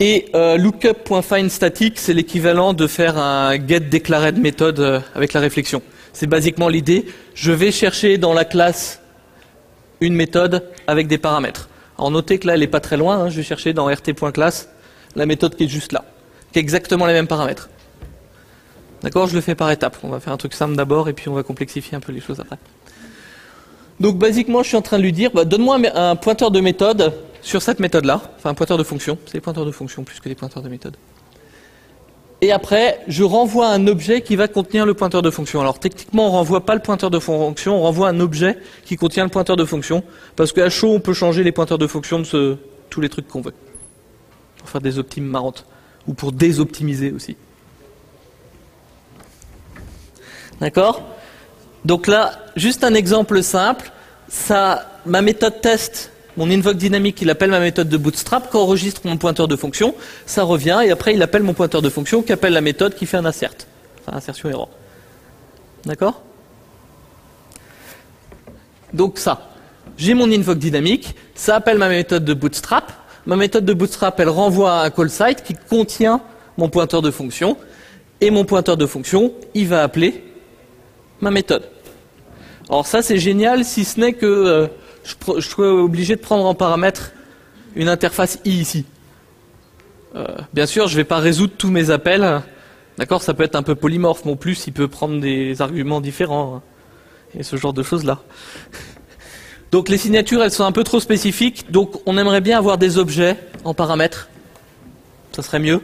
Et lookup.find static, c'est l'équivalent de faire un get declared méthode avec la réflexion. C'est basiquement l'idée, je vais chercher dans la classe une méthode avec des paramètres. Alors notez que là elle n'est pas très loin, hein, je vais chercher dans rt.class la méthode qui est juste là, qui a exactement les mêmes paramètres. D'accord? Je le fais par étapes. On va faire un truc simple d'abord et puis on va complexifier un peu les choses après. Donc basiquement, je suis en train de lui dire, donne-moi un pointeur de méthode sur cette méthode-là, enfin un pointeur de fonction, c'est des pointeurs de fonction plus que des pointeurs de méthode. Et après, je renvoie un objet qui va contenir le pointeur de fonction. Alors techniquement, on ne renvoie pas le pointeur de fonction, on renvoie un objet qui contient le pointeur de fonction, parce qu'à chaud, on peut changer les pointeurs de fonction de tous les trucs qu'on veut. Pour faire des optimes marrantes, ou pour désoptimiser aussi. D'accord ? Donc là, juste un exemple simple, ma méthode test, mon invoke dynamique, il appelle ma méthode de Bootstrap, qui enregistre mon pointeur de fonction, ça revient, et après il appelle mon pointeur de fonction, qui appelle la méthode qui fait un insert, enfin insertion error. D'accord? Donc ça, j'ai mon invoke dynamique, ça appelle ma méthode de Bootstrap, ma méthode de Bootstrap, elle renvoie à un call site qui contient mon pointeur de fonction, et mon pointeur de fonction, il va appeler ma méthode. Alors ça c'est génial si ce n'est que je suis obligé de prendre en paramètre une interface i ici. Bien sûr je ne vais pas résoudre tous mes appels, d'accord, ça peut être un peu polymorphe, mon plus il peut prendre des arguments différents, hein, et ce genre de choses là. Donc les signatures elles sont un peu trop spécifiques, donc on aimerait bien avoir des objets en paramètres, ça serait mieux.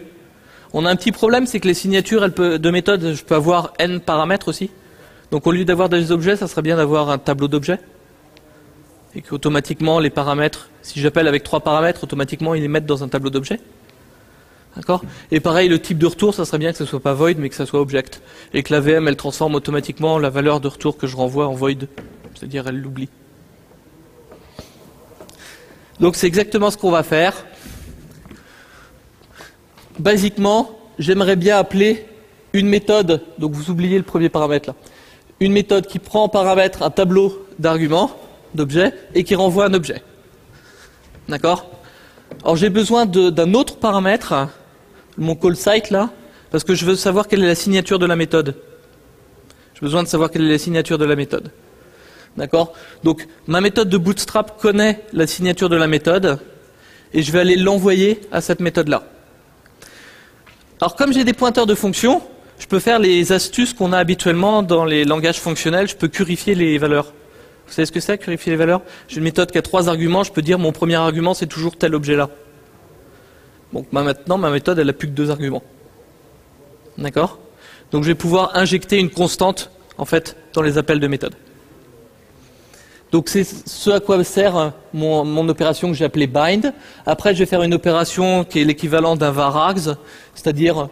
On a un petit problème, c'est que les signatures de méthode, je peux avoir n paramètres aussi. Donc au lieu d'avoir des objets, ça serait bien d'avoir un tableau d'objets. Et qu'automatiquement, les paramètres, si j'appelle avec 3 paramètres, automatiquement, ils les mettent dans un tableau d'objets. D'accord? Et pareil, le type de retour, ça serait bien que ce soit pas void, mais que ça soit object. Et que la VM, elle transforme automatiquement la valeur de retour que je renvoie en void. C'est-à-dire, elle l'oublie. Donc c'est exactement ce qu'on va faire. basiquement, j'aimerais bien appeler une méthode, donc vous oubliez le premier paramètre là, une méthode qui prend en paramètre un tableau d'arguments, d'objets, et qui renvoie un objet. D'accord? Alors j'ai besoin d'un autre paramètre, mon call site là, parce que je veux savoir quelle est la signature de la méthode. J'ai besoin de savoir quelle est la signature de la méthode. D'accord? Donc ma méthode de Bootstrap connaît la signature de la méthode, et je vais aller l'envoyer à cette méthode-là. Alors comme j'ai des pointeurs de fonction, je peux faire les astuces qu'on a habituellement dans les langages fonctionnels, je peux purifier les valeurs. Vous savez ce que c'est, purifier les valeurs? J'ai une méthode qui a 3 arguments, je peux dire mon premier argument c'est toujours tel objet-là. Donc maintenant ma méthode elle a plus que 2 arguments. D'accord? Donc je vais pouvoir injecter une constante en fait dans les appels de méthode. Donc c'est ce à quoi sert mon opération que j'ai appelée bind. Après je vais faire une opération qui est l'équivalent d'un var args, c'est-à-dire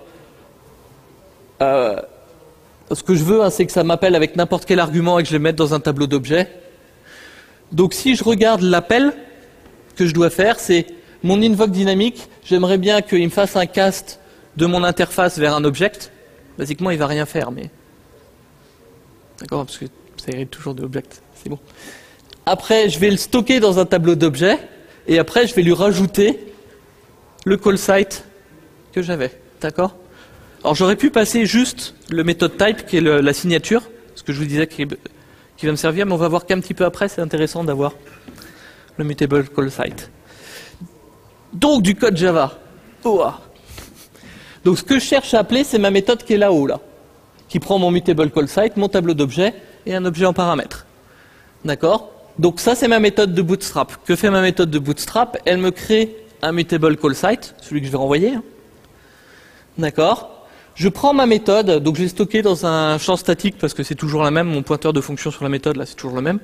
ce que je veux, hein, c'est que ça m'appelle avec n'importe quel argument et que je le mette dans un tableau d'objets. Donc si je regarde l'appel que je dois faire, c'est mon invoke dynamique, j'aimerais bien qu'il me fasse un cast de mon interface vers un object. Basiquement, il va rien faire, mais... D'accord, parce que ça hérite toujours de object, c'est bon. Après, je vais le stocker dans un tableau d'objets, et après, je vais lui rajouter le call site que j'avais. D'accord? Alors j'aurais pu passer juste le méthode type, qui est la signature, ce que je vous disais qui va me servir, mais on va voir qu'un petit peu après, c'est intéressant d'avoir le mutable call site. Donc du code Java. Ouah. Donc ce que je cherche à appeler, c'est ma méthode qui est là-haut, là, qui prend mon mutable call site, mon tableau d'objets et un objet en paramètre. D'accord? Donc ça, c'est ma méthode de Bootstrap. Que fait ma méthode de Bootstrap? Elle me crée un mutable call site, celui que je vais renvoyer. D'accord? Je prends ma méthode, donc je l'ai stockée dans un champ statique parce que c'est toujours la même, mon pointeur de fonction sur la méthode, là, c'est toujours le même.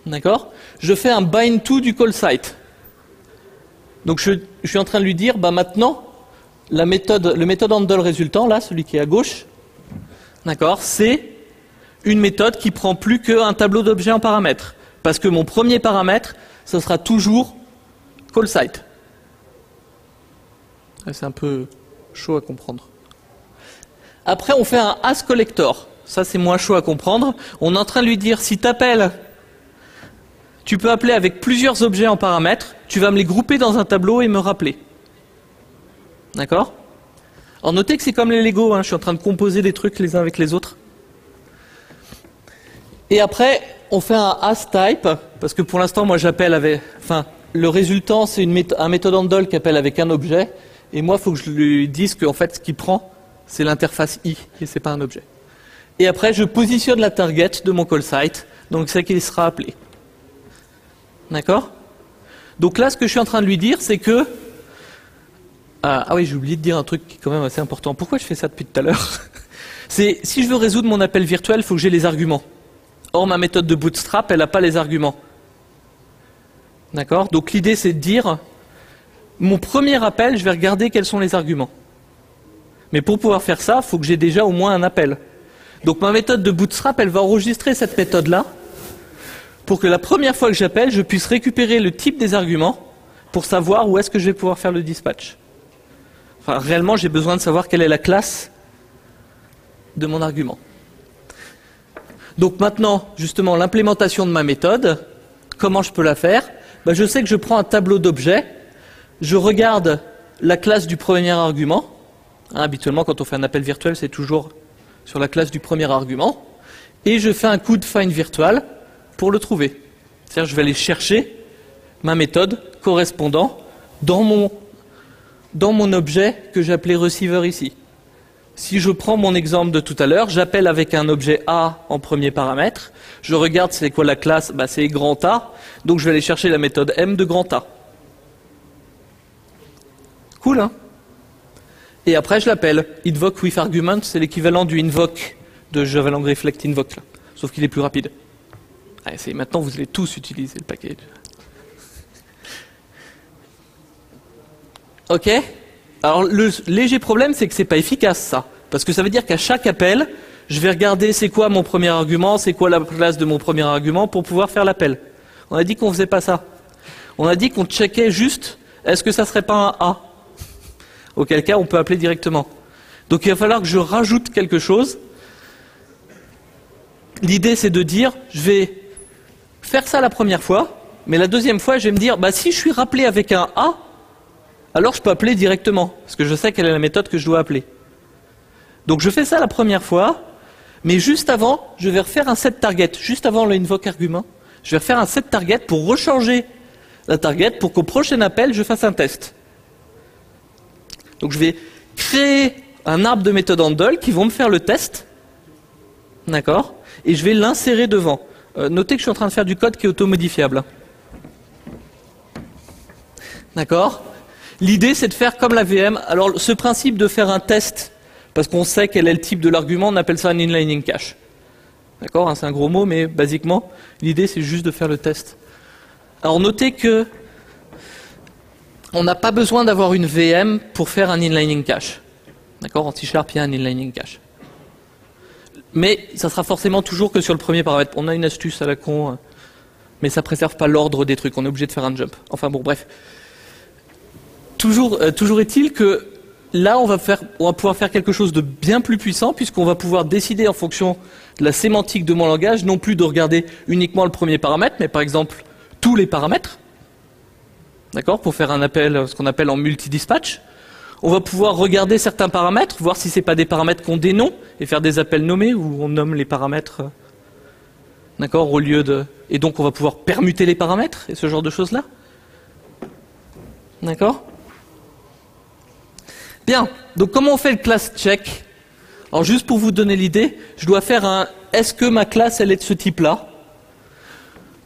D'accord? Je fais un bind to du call site. Donc je suis en train de lui dire, bah maintenant, le méthode handle résultant, là, celui qui est à gauche, d'accord, c'est une méthode qui prend plus qu'un tableau d'objets en paramètres. Parce que mon premier paramètre, ce sera toujours call site. C'est un peu chaud à comprendre. Après, on fait un asCollector. Ça, c'est moins chaud à comprendre. On est en train de lui dire, si tu appelles, tu peux appeler avec plusieurs objets en paramètres, tu vas me les grouper dans un tableau et me rappeler. D'accord? Alors notez que c'est comme les Lego, hein, je suis en train de composer des trucs les uns avec les autres. Et après, on fait un asType, parce que pour l'instant, moi j'appelle avec... Enfin, le résultant, c'est un méthode handle qui appelle avec un objet, et moi, il faut que je lui dise qu'en fait, ce qu'il prend, c'est l'interface i, et c'est pas un objet. Et après, je positionne la target de mon call site, donc c'est qui sera appelé. D'accord? Donc là, ce que je suis en train de lui dire, c'est que... Ah oui, j'ai oublié de dire un truc qui est quand même assez important. Pourquoi je fais ça depuis tout à l'heure? C'est, si je veux résoudre mon appel virtuel, il faut que j'ai les arguments. Or, ma méthode de Bootstrap, elle n'a pas les arguments. D'accord? Donc l'idée, c'est de dire, mon premier appel, je vais regarder quels sont les arguments. Mais pour pouvoir faire ça, il faut que j'ai déjà au moins un appel. Donc ma méthode de Bootstrap, elle va enregistrer cette méthode-là, pour que la première fois que j'appelle, je puisse récupérer le type des arguments, pour savoir où est-ce que je vais pouvoir faire le dispatch. Enfin, réellement, j'ai besoin de savoir quelle est la classe de mon argument. Donc maintenant, justement, l'implémentation de ma méthode, comment je peux la faire? Ben, je sais que je prends un tableau d'objets, je regarde la classe du premier argument. Hein, habituellement, quand on fait un appel virtuel, c'est toujours sur la classe du premier argument. Et je fais un coup de find virtual pour le trouver. C'est-à-dire, je vais aller chercher ma méthode correspondant dans mon objet que j'ai appelé receiver ici. Si je prends mon exemple de tout à l'heure, j'appelle avec un objet A en premier paramètre, je regarde c'est quoi la classe, bah c'est grand A, donc je vais aller chercher la méthode M de grand A. Cool, hein? Et après je l'appelle. Invoke with argument, c'est l'équivalent du invoke de Java Lang Reflect Invoke, là. Sauf qu'il est plus rapide. Allez, maintenant vous allez tous utiliser le package. Ok? Alors le léger problème, c'est que c'est pas efficace ça. Parce que ça veut dire qu'à chaque appel, je vais regarder c'est quoi mon premier argument, c'est quoi la classe de mon premier argument pour pouvoir faire l'appel. On a dit qu'on faisait pas ça. On a dit qu'on checkait juste, est-ce que ça serait pas un A? auquel cas on peut appeler directement. Donc il va falloir que je rajoute quelque chose. L'idée c'est de dire, je vais faire ça la première fois, mais la deuxième fois je vais me dire, bah si je suis rappelé avec un A, alors je peux appeler directement, parce que je sais quelle est la méthode que je dois appeler. Donc je fais ça la première fois, mais juste avant, je vais refaire un set target, juste avant l'invoke argument, je vais refaire un set target pour rechanger la target pour qu'au prochain appel, je fasse un test. Donc je vais créer un arbre de méthode handle qui vont me faire le test, d'accord, et je vais l'insérer devant. Notez que je suis en train de faire du code qui est automodifiable. D'accord? L'idée c'est de faire comme la VM. Alors ce principe de faire un test, parce qu'on sait quel est le type de l'argument, on appelle ça un inlining cache. D'accord, hein, c'est un gros mot, mais basiquement, l'idée c'est juste de faire le test. Alors notez que on n'a pas besoin d'avoir une VM pour faire un inlining cache. D'accord, en C#, il y a un inlining cache. Mais ça sera forcément toujours que sur le premier paramètre. On a une astuce à la con, mais ça ne préserve pas l'ordre des trucs. On est obligé de faire un jump. Enfin bon, bref. Toujours est-il que là, on va pouvoir faire quelque chose de bien plus puissant, puisqu'on va pouvoir décider en fonction de la sémantique de mon langage, non plus de regarder uniquement le premier paramètre, mais par exemple tous les paramètres. D'accord, pour faire un appel, ce qu'on appelle en multi-dispatch. On va pouvoir regarder certains paramètres, voir si ce n'est pas des paramètres qu'on dénomme, et faire des appels nommés, où on nomme les paramètres, d'accord, au lieu de... Et donc on va pouvoir permuter les paramètres, et ce genre de choses-là. D'accord? Bien, donc comment on fait le class check? Alors juste pour vous donner l'idée, je dois faire un « est-ce que ma classe elle est de ce type-là »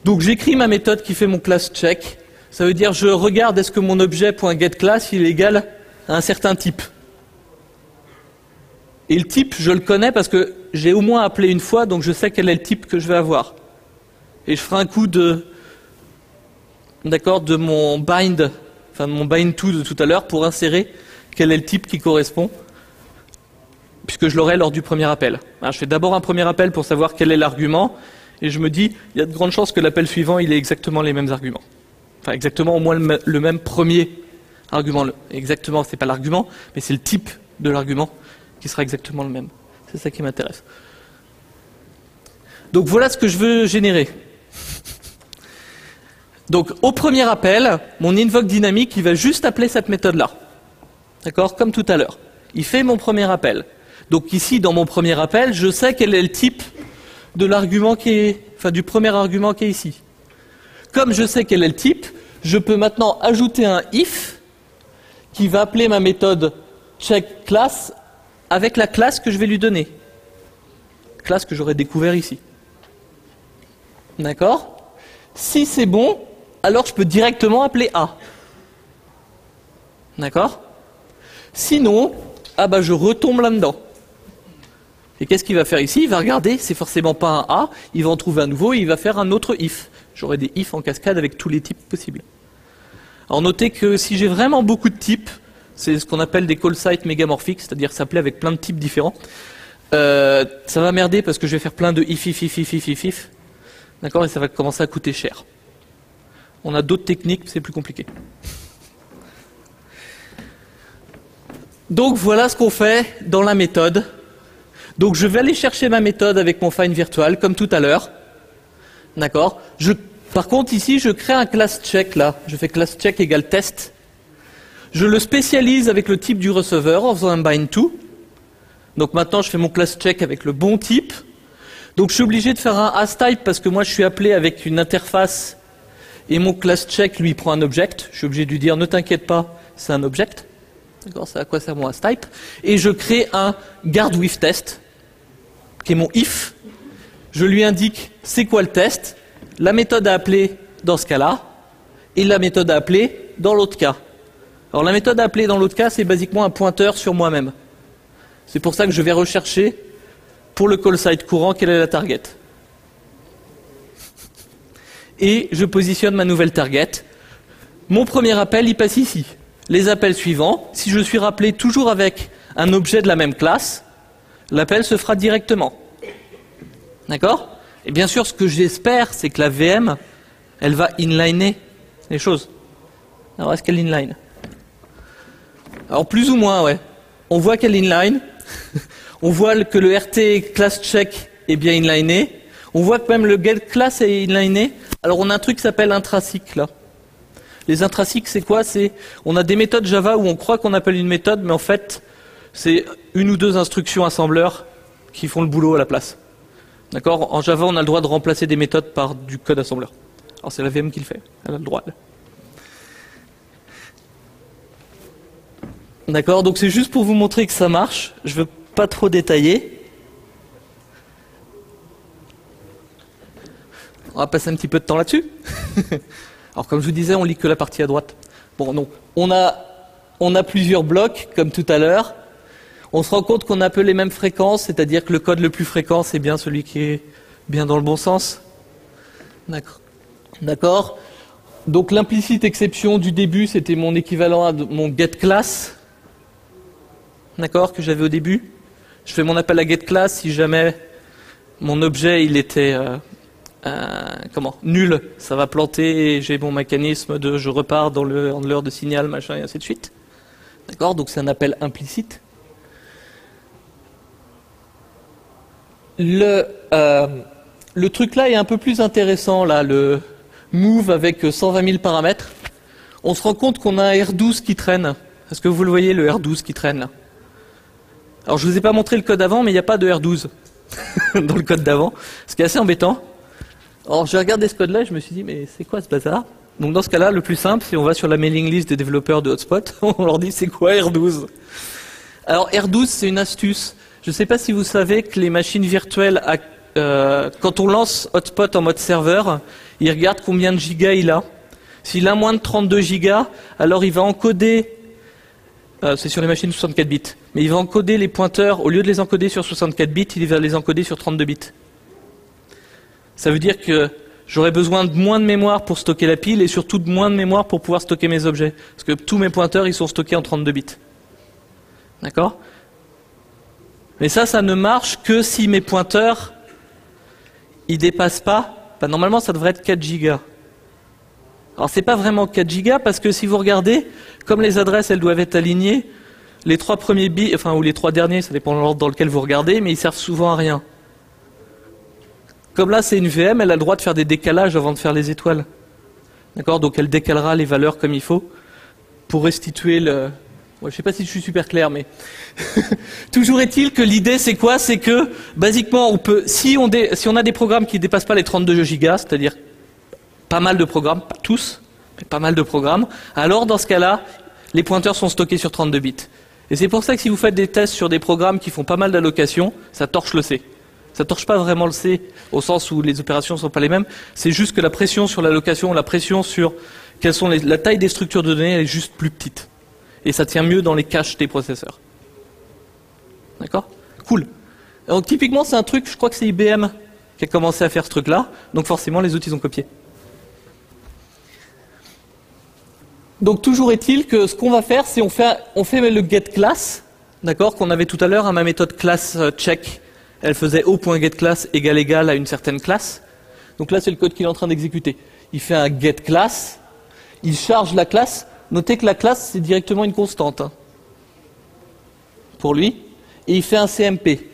Donc j'écris ma méthode qui fait mon class check. Ça veut dire je regarde est-ce que mon objet.getClass il est égal à un certain type. Et le type, je le connais parce que j'ai au moins appelé une fois, donc je sais quel est le type que je vais avoir. Et je ferai un coup de mon bind, enfin de mon bind to de tout à l'heure pour insérer quel est le type qui correspond, puisque je l'aurai lors du premier appel. Alors, je fais d'abord un premier appel pour savoir quel est l'argument, et je me dis, il y a de grandes chances que l'appel suivant, il ait exactement les mêmes arguments. Enfin, exactement au moins le même premier argument. Exactement, c'est pas l'argument, mais c'est le type de l'argument qui sera exactement le même. C'est ça qui m'intéresse. Donc voilà ce que je veux générer. Donc au premier appel, mon invoke dynamique, il va juste appeler cette méthode-là. D'accord? Comme tout à l'heure. Il fait mon premier appel. Donc ici, dans mon premier appel, je sais quel est le type de l'argument du premier argument qui est ici. Comme je sais quel est le type, je peux maintenant ajouter un if qui va appeler ma méthode checkClass avec la classe que je vais lui donner. Classe que j'aurais découvert ici. D'accord? Si c'est bon, alors je peux directement appeler A. D'accord? Sinon, je retombe là-dedans. Et qu'est-ce qu'il va faire ici? Il va regarder, c'est forcément pas un A, il va en trouver un nouveau et il va faire un autre if. J'aurai des if en cascade avec tous les types possibles. Alors notez que si j'ai vraiment beaucoup de types, c'est ce qu'on appelle des call sites mégamorphiques, c'est-à-dire s'appeler avec plein de types différents, ça va merder parce que je vais faire plein de if. D'accord? Et ça va commencer à coûter cher. On a d'autres techniques, c'est plus compliqué. Donc voilà ce qu'on fait dans la méthode. Donc je vais aller chercher ma méthode avec mon find virtual, comme tout à l'heure. D'accord? Par contre ici, je crée un class check là. Je fais class check égale test. Je le spécialise avec le type du receveur en faisant un bind to. Donc maintenant, je fais mon class check avec le bon type. Donc je suis obligé de faire un asType parce que moi je suis appelé avec une interface et mon class check lui prend un object. Je suis obligé de lui dire ne t'inquiète pas, c'est un object. D'accord, c'est à quoi sert mon asType. Et je crée un guard with test qui est mon if. Je lui indique c'est quoi le test, la méthode à appeler dans ce cas-là et la méthode à appeler dans l'autre cas. Alors la méthode à appeler dans l'autre cas, c'est basiquement un pointeur sur moi-même. C'est pour ça que je vais rechercher pour le call site courant quelle est la target. Et je positionne ma nouvelle target. Mon premier appel, il passe ici. Les appels suivants, si je suis rappelé toujours avec un objet de la même classe, l'appel se fera directement. D'accord? Et bien sûr, ce que j'espère, c'est que la VM, elle va inliner les choses. Alors, est-ce qu'elle inline? Alors plus ou moins, ouais. On voit qu'elle est inline. On voit que le RT class check est bien inliné. On voit que même le get class est inliné. Alors on a un truc qui s'appelle intracycle là. Les intracycles, c'est quoi? C'est on a des méthodes Java où on croit qu'on appelle une méthode, mais en fait, c'est une ou deux instructions assembleurs qui font le boulot à la place. D'accord? En Java, on a le droit de remplacer des méthodes par du code assembleur. Alors c'est la VM qui le fait. Elle a le droit. D'accord? Donc c'est juste pour vous montrer que ça marche. Je veux pas trop détailler. On va passer un petit peu de temps là-dessus. Alors comme je vous disais, on lit que la partie à droite. Bon, donc on a plusieurs blocs, comme tout à l'heure. On se rend compte qu'on a un peu les mêmes fréquences, c'est-à-dire que le code le plus fréquent, c'est bien celui qui est bien dans le bon sens. D'accord. Donc l'implicite exception du début, c'était mon équivalent à mon getClass. D'accord, que j'avais au début. Je fais mon appel à getClass si jamais mon objet il était nul, ça va planter et j'ai mon mécanisme de je repars dans le handler de signal, machin et ainsi de suite. D'accord, donc c'est un appel implicite. Le truc là est un peu plus intéressant là, le move avec 120 000 paramètres. On se rend compte qu'on a un R12 qui traîne. Est-ce que vous le voyez, le R12 qui traîne là? Alors je vous ai pas montré le code avant, mais il n'y a pas de R12 dans le code d'avant, ce qui est assez embêtant. Alors j'ai regardé ce code là et je me suis dit mais c'est quoi ce bazar? Donc dans ce cas là, le plus simple, c'est on va sur la mailing list des développeurs de Hotspot, on leur dit c'est quoi R12? Alors R12 c'est une astuce. Je ne sais pas si vous savez que les machines virtuelles, quand on lance Hotspot en mode serveur, il regarde combien de gigas il a. S'il a moins de 32 gigas, alors il va encoder, c'est sur les machines 64 bits, mais il va encoder les pointeurs, au lieu de les encoder sur 64 bits, il va les encoder sur 32 bits. Ça veut dire que j'aurai besoin de moins de mémoire pour stocker la pile et surtout de moins de mémoire pour pouvoir stocker mes objets. Parce que tous mes pointeurs, ils sont stockés en 32 bits. D'accord? Mais ça ne marche que si mes pointeurs, ils dépassent pas. Ben, normalement, ça devrait être 4 gigas. Alors, c'est pas vraiment 4 gigas parce que si vous regardez, comme les adresses, elles doivent être alignées, les 3 premiers bits, enfin, ou les 3 derniers, ça dépend de l'ordre dans lequel vous regardez, mais ils servent souvent à rien. Comme là, c'est une VM, elle a le droit de faire des décalages avant de faire les étoiles. D'accord? Donc, elle décalera les valeurs comme il faut pour restituer le... Ouais, je ne sais pas si je suis super clair, mais toujours est-il que l'idée c'est quoi? C'est que basiquement on peut, si on a des programmes qui ne dépassent pas les 32 gigas, c'est-à-dire pas mal de programmes, pas tous, mais pas mal de programmes, alors dans ce cas-là, les pointeurs sont stockés sur 32 bits. Et c'est pour ça que si vous faites des tests sur des programmes qui font pas mal d'allocations, ça torche le C. Ça torche pas vraiment le C au sens où les opérations ne sont pas les mêmes, c'est juste que la pression sur l'allocation, la pression sur la taille des structures de données, elle est juste plus petite. Et ça tient mieux dans les caches des processeurs. D'accord? Cool. Donc typiquement c'est un truc, je crois que c'est IBM qui a commencé à faire ce truc-là, donc forcément les autres ils ont copié. Donc toujours est-il que ce qu'on va faire, c'est on fait le getClass, d'accord, qu'on avait tout à l'heure, ma méthode class check, elle faisait O.getClass égal à une certaine classe. Donc là c'est le code qu'il est en train d'exécuter. Il fait un getClass, il charge la classe. Notez que la classe, c'est directement une constante hein, pour lui. Et il fait un CMP.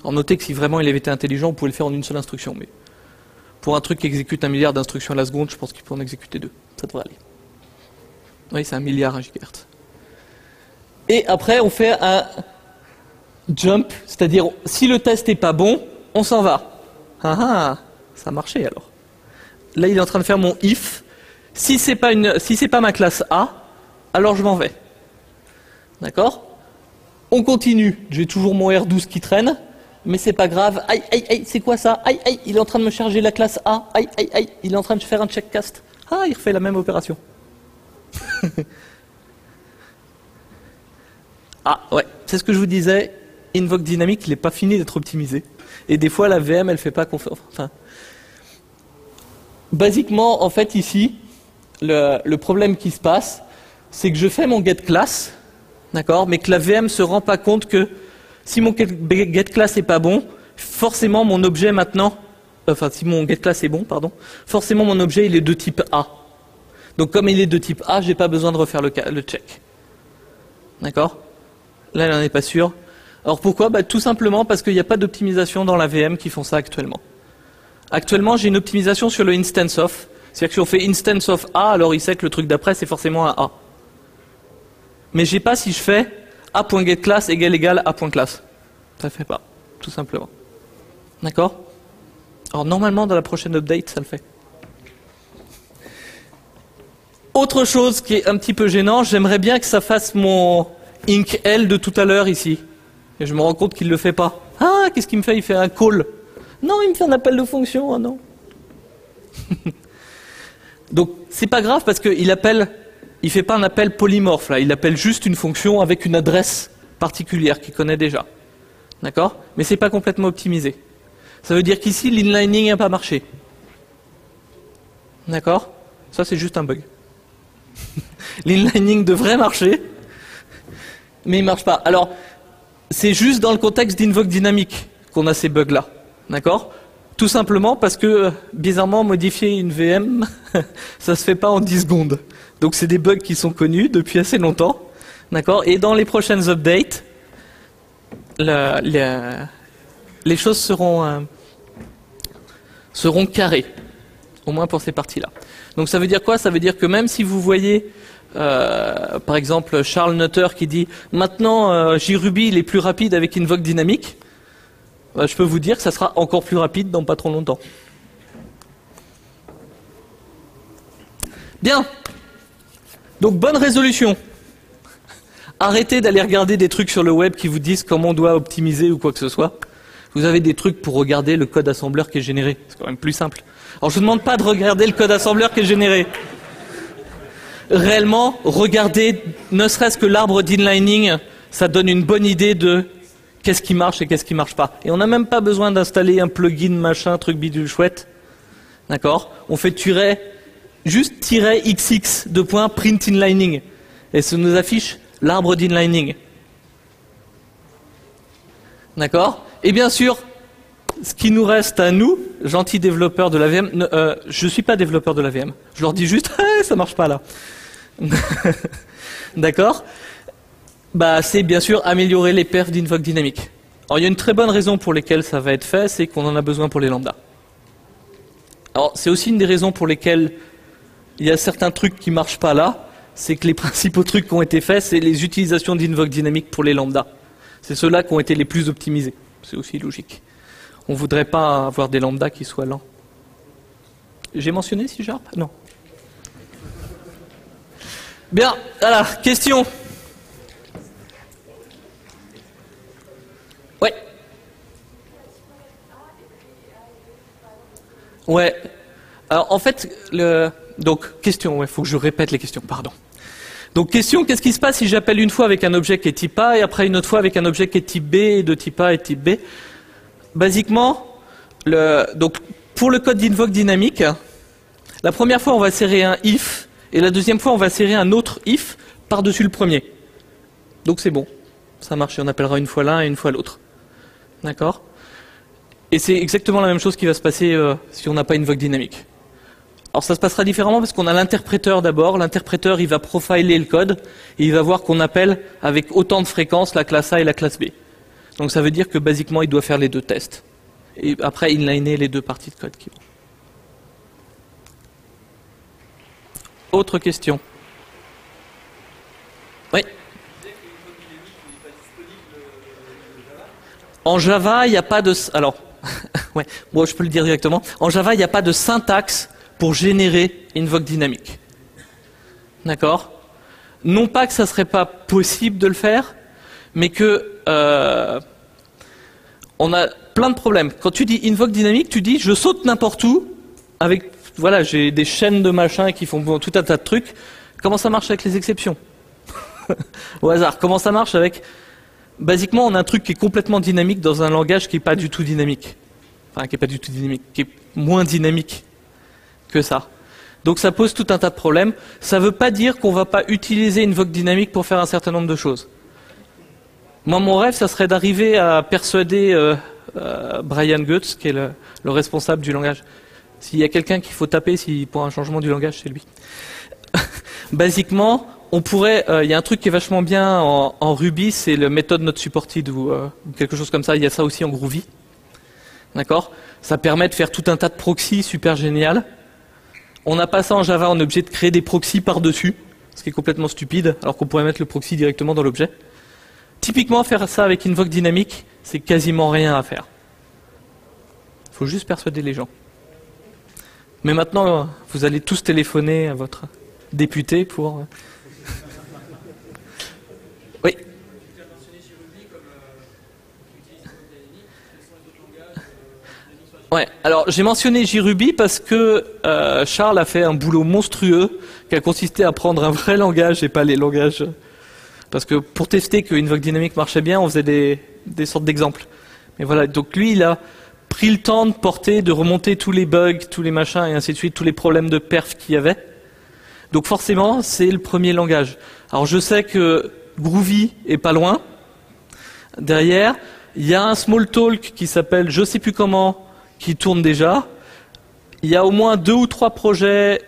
Alors notez que si vraiment il avait été intelligent, on pouvait le faire en une seule instruction. Mais pour un truc qui exécute 1 milliard d'instructions à la seconde, je pense qu'il peut en exécuter 2. Ça devrait aller. Oui, c'est 1 milliard, 1 gigahertz. Et après, on fait un jump, c'est-à-dire si le test n'est pas bon, on s'en va. Ah ah, ça a marché alors. Là, il est en train de faire mon if. Si c'est pas ma classe A, alors je m'en vais. D'accord? On continue. J'ai toujours mon R12 qui traîne, mais c'est pas grave. Aïe, aïe, aïe, c'est quoi ça? Aïe, aïe, il est en train de me charger la classe A. Aïe, aïe, aïe, il est en train de faire un checkcast. Ah, il refait la même opération. Ah, ouais, c'est ce que je vous disais. Invoke dynamique, il n'est pas fini d'être optimisé. Et des fois, la VM, elle fait pas confiance. Enfin, basiquement, en fait, ici, le problème qui se passe, c'est que je fais mon getClass, d'accord, mais que la VM se rend pas compte que si mon getClass est pas bon, forcément mon objet maintenant, enfin si mon getClass est bon, pardon, forcément mon objet il est de type A. Donc comme il est de type A, j'ai pas besoin de refaire le check. D'accord? Là, elle n'en est pas sûre. Alors pourquoi? Bah, tout simplement parce qu'il n'y a pas d'optimisation dans la VM qui font ça actuellement. Actuellement, j'ai une optimisation sur le instance of. C'est-à-dire que si on fait instance of A, alors il sait que le truc d'après, c'est forcément un A. Mais j'ai pas si je fais A.getClass égale A.class. Ça ne fait pas, tout simplement. D'accord? Alors normalement, dans la prochaine update, ça le fait. Autre chose qui est un petit peu gênant, j'aimerais bien que ça fasse mon IncL de tout à l'heure ici. Et je me rends compte qu'il ne le fait pas. Ah, qu'est-ce qu'il me fait? Il fait un call. Non, il me fait un appel de fonction. Oh non. Donc, c'est pas grave parce qu'il appelle, il fait pas un appel polymorphe là. Il appelle juste une fonction avec une adresse particulière qu'il connaît déjà. D'accord? Mais c'est pas complètement optimisé. Ça veut dire qu'ici, l'inlining n'a pas marché. D'accord? Ça, c'est juste un bug. L'inlining devrait marcher, mais il ne marche pas. Alors, c'est juste dans le contexte d'invoke dynamique qu'on a ces bugs-là. D'accord? Tout simplement parce que, bizarrement, modifier une VM, ça se fait pas en 10 secondes. Donc, c'est des bugs qui sont connus depuis assez longtemps. D'accord? Et dans les prochaines updates, les choses seront carrées. Au moins pour ces parties-là. Donc ça veut dire quoi? Ça veut dire que même si vous voyez, par exemple, Charles Nutter qui dit « Maintenant, JRuby il est plus rapide avec Invoke dynamique », je peux vous dire que ça sera encore plus rapide dans pas trop longtemps. Bien. Donc bonne résolution. Arrêtez d'aller regarder des trucs sur le web qui vous disent comment on doit optimiser ou quoi que ce soit. Vous avez des trucs pour regarder le code assembleur qui est généré. C'est quand même plus simple. Alors je ne vous demande pas de regarder le code assembleur qui est généré. Réellement, regardez, ne serait-ce que l'arbre d'inlining, ça donne une bonne idée de qu'est-ce qui marche et qu'est-ce qui ne marche pas. Et on n'a même pas besoin d'installer un plugin, machin, truc bidule chouette. D'accord? On fait juste -xx de point print inlining. Et ça nous affiche l'arbre d'inlining. D'accord? Et bien sûr, ce qui nous reste à nous, gentils développeurs de la VM, je ne suis pas développeur de la VM. Je leur dis juste, ça marche pas là. D'accord? Bah, c'est bien sûr améliorer les perfs d'Invoke dynamique. Alors il y a une très bonne raison pour lesquelles ça va être fait, c'est qu'on en a besoin pour les lambdas. Alors c'est aussi une des raisons pour lesquelles il y a certains trucs qui marchent pas là, c'est que les principaux trucs qui ont été faits, c'est les utilisations d'Invoke dynamique pour les lambdas. C'est ceux-là qui ont été les plus optimisés. C'est aussi logique. On ne voudrait pas avoir des lambdas qui soient lents. J'ai mentionné C#? Non. Bien, voilà, question. Ouais. Ouais. Alors en fait, donc question, il faut que je répète les questions, pardon. Donc question, qu'est-ce qui se passe si j'appelle une fois avec un objet qui est type A et après une autre fois avec un objet qui est type B et de type A et type B? Basiquement, donc pour le code d'invoke dynamique, la première fois on va serrer un if et la deuxième fois on va serrer un autre if par-dessus le premier. Donc c'est bon, ça marche, on appellera une fois l'un et une fois l'autre. D'accord? Et c'est exactement la même chose qui va se passer si on n'a pas invoke dynamique. Alors ça se passera différemment parce qu'on a l'interpréteur d'abord. L'interpréteur il va profiler le code et il va voir qu'on appelle avec autant de fréquences la classe A et la classe B. Donc ça veut dire que basiquement il doit faire les deux tests. Et après inliner les deux parties de code qui vont. Autre question? Oui. En Java, il n'y a pas de... Alors, ouais, bon, je peux le dire directement. En Java, il n'y a pas de syntaxe pour générer invoke dynamique. D'accord? Non pas que ça ne serait pas possible de le faire, mais que on a plein de problèmes. Quand tu dis invoke dynamique, tu dis je saute n'importe où, avec, voilà, j'ai des chaînes de machins qui font tout un tas de trucs. Comment ça marche avec les exceptions? Au hasard, comment ça marche avec... Basiquement, on a un truc qui est complètement dynamique dans un langage qui n'est pas du tout dynamique. Enfin, qui n'est pas du tout dynamique, qui est moins dynamique que ça. Donc ça pose tout un tas de problèmes. Ça ne veut pas dire qu'on ne va pas utiliser invoke dynamique pour faire un certain nombre de choses. Moi, mon rêve, ça serait d'arriver à persuader Brian Goetz, qui est le responsable du langage. S'il y a quelqu'un qu'il faut taper pour un changement du langage, c'est lui. Basiquement, on pourrait, il y a un truc qui est vachement bien en Ruby, c'est le méthode not supported ou quelque chose comme ça. Il y a ça aussi en Groovy. D'accord? Ça permet de faire tout un tas de proxys super génial. On n'a pas ça en Java, on est obligé de créer des proxys par-dessus, ce qui est complètement stupide, alors qu'on pourrait mettre le proxy directement dans l'objet. Typiquement, faire ça avec Invoke Dynamic, c'est quasiment rien à faire. Il faut juste persuader les gens. Mais maintenant, vous allez tous téléphoner à votre député pour... Oui. Ouais, alors j'ai mentionné JRuby parce que Charles a fait un boulot monstrueux qui a consisté à prendre un vrai langage et pas les langages. Parce que pour tester que Invoke Dynamic marchait bien, on faisait des sortes d'exemples. Mais voilà, donc lui, il a pris le temps de porter, de remonter tous les bugs, tous les machins et ainsi de suite, tous les problèmes de perf qu'il y avait. Donc forcément, c'est le premier langage. Alors je sais que Groovy est pas loin. Derrière, il y a un Smalltalk qui s'appelle je sais plus comment, qui tourne déjà. Il y a au moins 2 ou 3 projets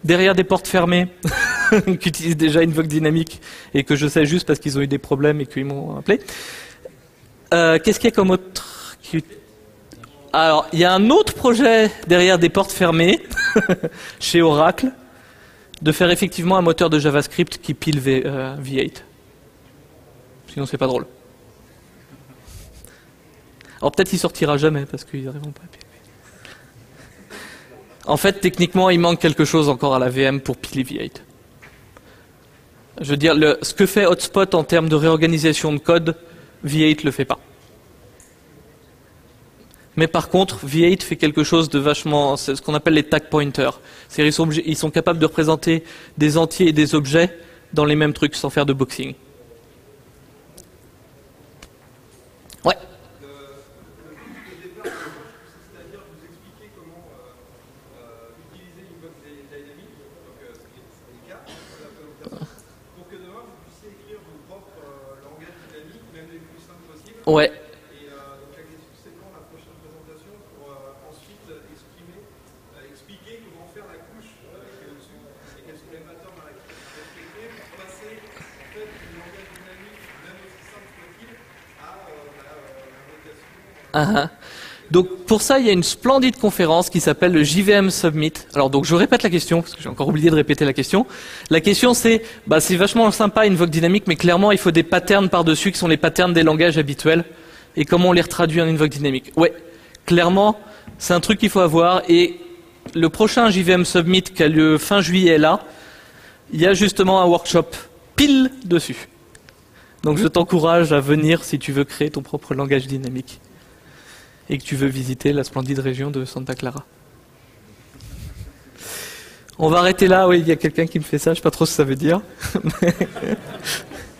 derrière des portes fermées qui utilisent déjà Invoke Dynamic et que je sais juste parce qu'ils ont eu des problèmes et qu'ils m'ont appelé. Qu'est-ce qu'il y a comme autre Alors, il y a un autre projet derrière des portes fermées chez Oracle de faire effectivement un moteur de JavaScript qui pile V8. Sinon, c'est pas drôle. Alors peut-être il sortira jamais parce qu'ils n'arriveront pas à piler. En fait, techniquement, il manque quelque chose encore à la VM pour piler V8. Je veux dire, ce que fait Hotspot en termes de réorganisation de code, V8 le fait pas. Mais par contre, V8 fait quelque chose de vachement, c'est ce qu'on appelle les tag pointers. C'est-à-dire ils sont capables de représenter des entiers et des objets dans les mêmes trucs sans faire de boxing. Ouais. Ouais. Et donc la question c'est quand la prochaine présentation pour ensuite expliquer comment faire la couche qui est au-dessus et quels sont les patterns à respecter pour passer en fait du langage dynamique, même aussi simple soit-il, à l'invocation. Donc pour ça, il y a une splendide conférence qui s'appelle le JVM Summit. Alors donc je répète la question, parce que j'ai encore oublié de répéter la question. La question c'est, c'est vachement sympa Invoke Dynamic, mais clairement il faut des patterns par-dessus qui sont les patterns des langages habituels. Et comment on les retraduit en Invoke Dynamic. Ouais, clairement, c'est un truc qu'il faut avoir. Et le prochain JVM Summit qui a lieu fin juillet là, il y a justement un workshop pile dessus. Donc je t'encourage à venir si tu veux créer ton propre langage dynamique. Et que tu veux visiter la splendide région de Santa Clara. On va arrêter là, oui, il y a quelqu'un qui me fait ça, je ne sais pas trop ce que ça veut dire.